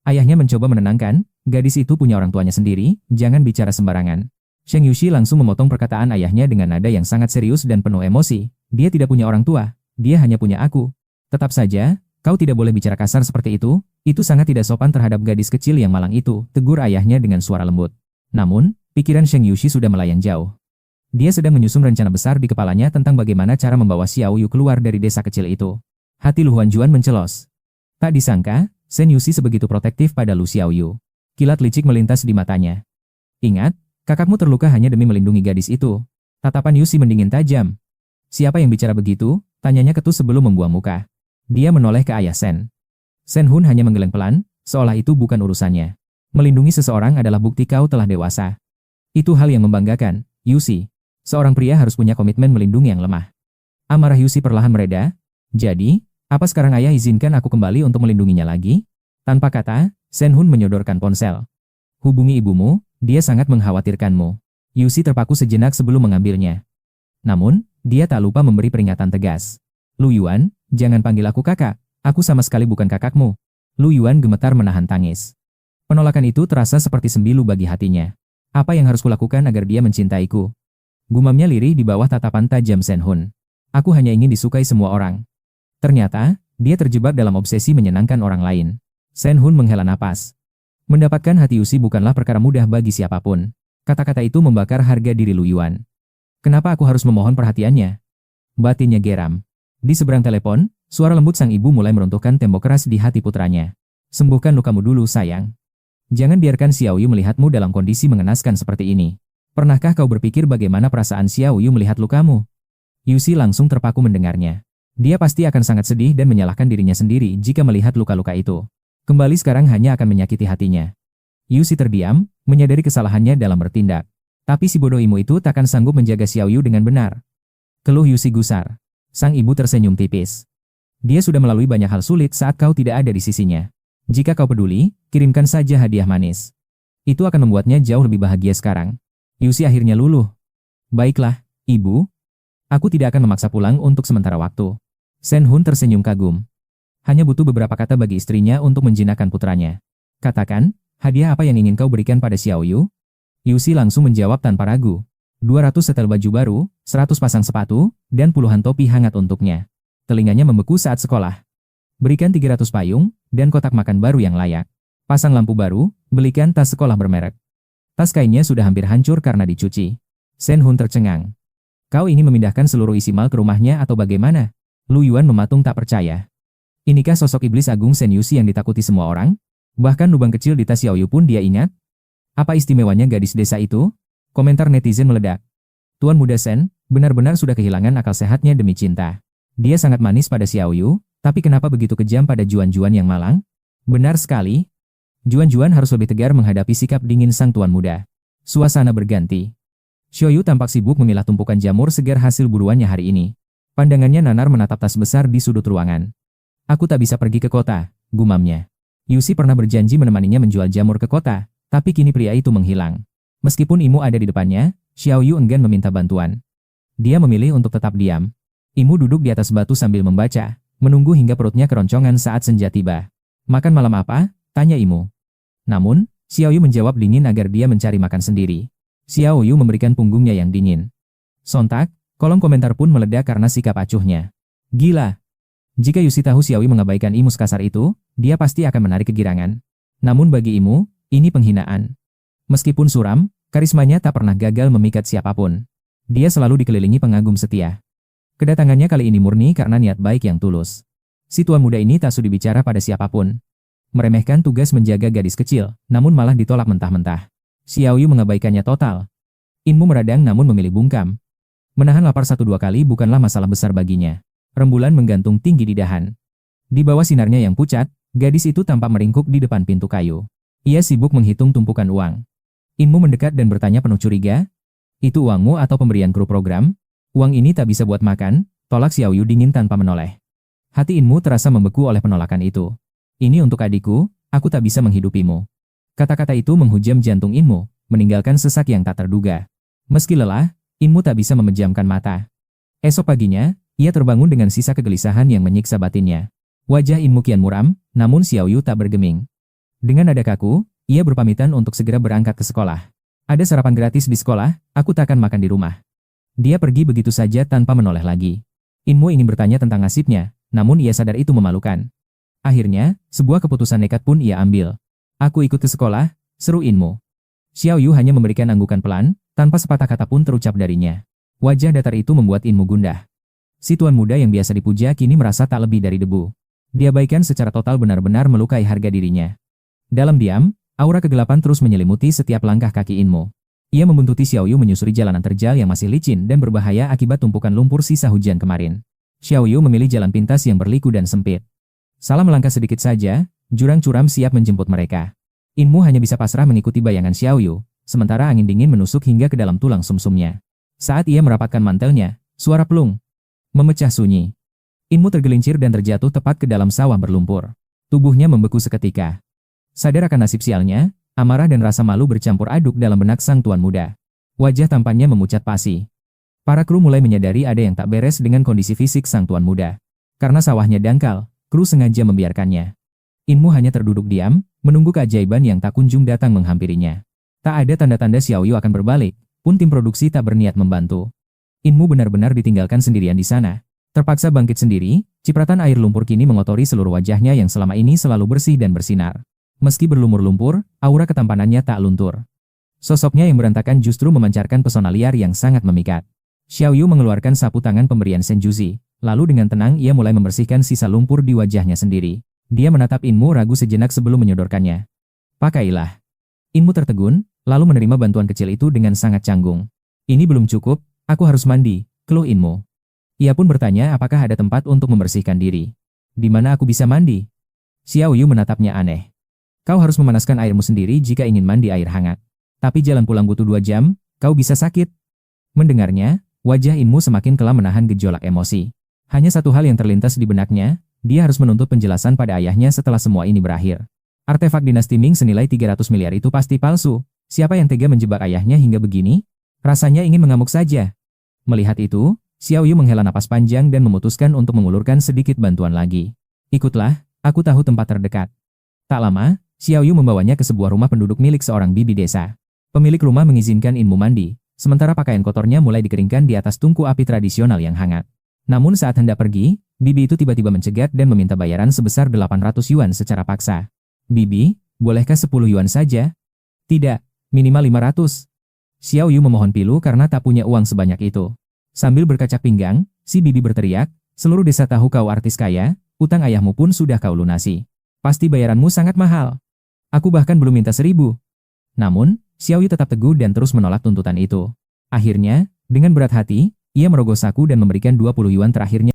Ayahnya mencoba menenangkan, gadis itu punya orang tuanya sendiri, jangan bicara sembarangan. Sheng Yushi langsung memotong perkataan ayahnya dengan nada yang sangat serius dan penuh emosi. Dia tidak punya orang tua, dia hanya punya aku. Tetap saja, kau tidak boleh bicara kasar seperti itu sangat tidak sopan terhadap gadis kecil yang malang itu, tegur ayahnya dengan suara lembut. Namun, pikiran Sheng Yushi sudah melayang jauh. Dia sedang menyusun rencana besar di kepalanya tentang bagaimana cara membawa Xiao Yu keluar dari desa kecil itu. Hati Lu Huanjuan mencelos. Tak disangka, Shen Yushi sebegitu protektif pada Lu Xiaoyu. Kilat licik melintas di matanya. Ingat, kakakmu terluka hanya demi melindungi gadis itu. Tatapan Yushi mendingin tajam. Siapa yang bicara begitu? Tanyanya ketus sebelum membuang muka. Dia menoleh ke ayah Shen. Shen Hun hanya menggeleng pelan, seolah itu bukan urusannya. Melindungi seseorang adalah bukti kau telah dewasa. Itu hal yang membanggakan, Yushi. Seorang pria harus punya komitmen melindungi yang lemah. Amarah Yushi perlahan mereda. Jadi, apa sekarang ayah izinkan aku kembali untuk melindunginya lagi? Tanpa kata, Shen Hun menyodorkan ponsel. Hubungi ibumu, dia sangat mengkhawatirkanmu. Yushi terpaku sejenak sebelum mengambilnya. Namun, dia tak lupa memberi peringatan tegas. Lu Yuan, jangan panggil aku kakak, aku sama sekali bukan kakakmu. Lu Yuan gemetar menahan tangis. Penolakan itu terasa seperti sembilu bagi hatinya. Apa yang harus kulakukan agar dia mencintaiku? Gumamnya lirih di bawah tatapan tajam Shen Hun. Aku hanya ingin disukai semua orang. Ternyata, dia terjebak dalam obsesi menyenangkan orang lain. Shen Hun menghela napas. Mendapatkan hati Yushi bukanlah perkara mudah bagi siapapun. Kata-kata itu membakar harga diri Lu Yuan. Kenapa aku harus memohon perhatiannya? Batinnya geram. Di seberang telepon, suara lembut sang ibu mulai meruntuhkan tembok keras di hati putranya. Sembuhkan lukamu dulu, sayang. Jangan biarkan Xiao Yu melihatmu dalam kondisi mengenaskan seperti ini. Pernahkah kau berpikir bagaimana perasaan Xiao Yu melihat lukamu? Yushi langsung terpaku mendengarnya. Dia pasti akan sangat sedih dan menyalahkan dirinya sendiri jika melihat luka-luka itu. Kembali sekarang hanya akan menyakiti hatinya. Yushi terdiam, menyadari kesalahannya dalam bertindak. Tapi si bodoh Imu itu takkan sanggup menjaga Xiao Yu dengan benar. Keluh Yushi gusar. Sang ibu tersenyum tipis. Dia sudah melalui banyak hal sulit saat kau tidak ada di sisinya. Jika kau peduli, kirimkan saja hadiah manis. Itu akan membuatnya jauh lebih bahagia sekarang. Yushi akhirnya luluh. Baiklah, ibu. Aku tidak akan memaksa pulang untuk sementara waktu. Shen Hun tersenyum kagum. Hanya butuh beberapa kata bagi istrinya untuk menjinakkan putranya. Katakan, hadiah apa yang ingin kau berikan pada Xiao Yu? Yushi langsung menjawab tanpa ragu. 200 setel baju baru, 100 pasang sepatu, dan puluhan topi hangat untuknya. Telinganya membeku saat sekolah. Berikan 300 payung, dan kotak makan baru yang layak. Pasang lampu baru, belikan tas sekolah bermerek. Tas kainnya sudah hampir hancur karena dicuci. Shen Hun tercengang. Kau ingin memindahkan seluruh isi mal ke rumahnya atau bagaimana? Lu Yuan mematung tak percaya. Inikah sosok iblis agung Shen Yushi yang ditakuti semua orang? Bahkan lubang kecil di tas Xiao Yu pun dia ingat. Apa istimewanya gadis desa itu? Komentar netizen meledak. Tuan muda Shen, benar-benar sudah kehilangan akal sehatnya demi cinta. Dia sangat manis pada Xiao Yu, tapi kenapa begitu kejam pada Juan-Juan yang malang? Benar sekali. Juan-Juan harus lebih tegar menghadapi sikap dingin sang tuan muda. Suasana berganti. Xiao Yu tampak sibuk memilah tumpukan jamur segar hasil buruannya hari ini. Pandangannya nanar menatap tas besar di sudut ruangan. Aku tak bisa pergi ke kota, gumamnya. Yushi pernah berjanji menemaninya menjual jamur ke kota, tapi kini pria itu menghilang. Meskipun Imu ada di depannya, Xiao Yu enggan meminta bantuan. Dia memilih untuk tetap diam. Imu duduk di atas batu sambil membaca, menunggu hingga perutnya keroncongan saat senja tiba. Makan malam apa? Tanya Imu. Namun, Xiao Yu menjawab dingin agar dia mencari makan sendiri. Xiao Yu memberikan punggungnya yang dingin. Sontak, kolom komentar pun meledak karena sikap acuhnya. Gila. Jika Yushi tahu Xiao Yu mengabaikan Imu sekasar itu, dia pasti akan menarik kegirangan. Namun bagi Imu, ini penghinaan. Meskipun suram, karismanya tak pernah gagal memikat siapapun. Dia selalu dikelilingi pengagum setia. Kedatangannya kali ini murni karena niat baik yang tulus. Si tuan muda ini tak sudi bicara pada siapapun. meremehkan tugas menjaga gadis kecil, namun malah ditolak mentah-mentah. Xiao Yu mengabaikannya total. Inmu meradang namun memilih bungkam. Menahan lapar 1-2 kali bukanlah masalah besar baginya. Rembulan menggantung tinggi di dahan. Di bawah sinarnya yang pucat, gadis itu tampak meringkuk di depan pintu kayu. Ia sibuk menghitung tumpukan uang. Inmu mendekat dan bertanya penuh curiga, "Itu uangmu atau pemberian kru program? Uang ini tak bisa buat makan," tolak Xiao Yu dingin tanpa menoleh. Hati Inmu terasa membeku oleh penolakan itu. "Ini untuk adikku, aku tak bisa menghidupimu." Kata-kata itu menghujam jantung Inmu, meninggalkan sesak yang tak terduga. Meski lelah, Inmu tak bisa memejamkan mata. Esok paginya, ia terbangun dengan sisa kegelisahan yang menyiksa batinnya. Wajah Inmu kian muram, namun Xiao Yu tak bergeming. Dengan nada kaku, ia berpamitan untuk segera berangkat ke sekolah. "Ada sarapan gratis di sekolah, aku tak akan makan di rumah." Dia pergi begitu saja tanpa menoleh lagi. Inmu ingin bertanya tentang nasibnya, namun ia sadar itu memalukan. Akhirnya, sebuah keputusan nekat pun ia ambil. "Aku ikut ke sekolah," seru Inmu. Xiao Yu hanya memberikan anggukan pelan, tanpa sepatah kata pun terucap darinya. Wajah datar itu membuat Inmu gundah. Si tuan muda yang biasa dipuja kini merasa tak lebih dari debu. Diabaikan secara total benar-benar melukai harga dirinya. Dalam diam, aura kegelapan terus menyelimuti setiap langkah kaki Inmu. Ia membuntuti Xiao Yu menyusuri jalanan terjal yang masih licin dan berbahaya akibat tumpukan lumpur sisa hujan kemarin. Xiao Yu memilih jalan pintas yang berliku dan sempit. Salah melangkah sedikit saja, jurang curam siap menjemput mereka. Inmu hanya bisa pasrah mengikuti bayangan Xiao Yu, sementara angin dingin menusuk hingga ke dalam tulang sumsumnya. Saat ia merapatkan mantelnya, suara plung memecah sunyi. Inmu tergelincir dan terjatuh tepat ke dalam sawah berlumpur. Tubuhnya membeku seketika. Sadar akan nasib sialnya, amarah dan rasa malu bercampur aduk dalam benak sang tuan muda. Wajah tampannya memucat pasi. Para kru mulai menyadari ada yang tak beres dengan kondisi fisik sang tuan muda. Karena sawahnya dangkal, kru sengaja membiarkannya. Inmu hanya terduduk diam, menunggu keajaiban yang tak kunjung datang menghampirinya. Tak ada tanda-tanda Xiao Yu akan berbalik, pun tim produksi tak berniat membantu. Inmu benar-benar ditinggalkan sendirian di sana. Terpaksa bangkit sendiri, cipratan air lumpur kini mengotori seluruh wajahnya yang selama ini selalu bersih dan bersinar. Meski berlumur lumpur, aura ketampanannya tak luntur. Sosoknya yang berantakan justru memancarkan pesona liar yang sangat memikat. Xiao Yu mengeluarkan sapu tangan pemberian Senjuzi, lalu dengan tenang ia mulai membersihkan sisa lumpur di wajahnya sendiri. Dia menatap Inmu ragu sejenak sebelum menyodorkannya. "Pakailah." Inmu tertegun, lalu menerima bantuan kecil itu dengan sangat canggung. "Ini belum cukup, aku harus mandi," keluh Inmu. Ia pun bertanya apakah ada tempat untuk membersihkan diri. "Di mana aku bisa mandi?" Xiao Yu menatapnya aneh. "Kau harus memanaskan airmu sendiri jika ingin mandi air hangat. Tapi jalan pulang butuh 2 jam, kau bisa sakit." Mendengarnya, wajah Inmu semakin kelam menahan gejolak emosi. Hanya satu hal yang terlintas di benaknya, dia harus menuntut penjelasan pada ayahnya setelah semua ini berakhir. Artefak dinasti Ming senilai 300 miliar itu pasti palsu. Siapa yang tega menjebak ayahnya hingga begini? Rasanya ingin mengamuk saja. Melihat itu, Xiao Yu menghela napas panjang dan memutuskan untuk mengulurkan sedikit bantuan lagi. "Ikutlah, aku tahu tempat terdekat." Tak lama, Xiao Yu membawanya ke sebuah rumah penduduk milik seorang bibi desa. Pemilik rumah mengizinkan Inmu mandi, sementara pakaian kotornya mulai dikeringkan di atas tungku api tradisional yang hangat. Namun saat hendak pergi, bibi itu tiba-tiba mencegat dan meminta bayaran sebesar 800 yuan secara paksa. "Bibi, bolehkah 10 yuan saja?" "Tidak, minimal 500. Xiao Yu memohon pilu karena tak punya uang sebanyak itu. Sambil berkacak pinggang, si bibi berteriak, "Seluruh desa tahu kau artis kaya, utang ayahmu pun sudah kau lunasi. Pasti bayaranmu sangat mahal. Aku bahkan belum minta 1000. Namun, Xiao Yu tetap teguh dan terus menolak tuntutan itu. Akhirnya, dengan berat hati, ia merogoh saku dan memberikan 20 yuan terakhirnya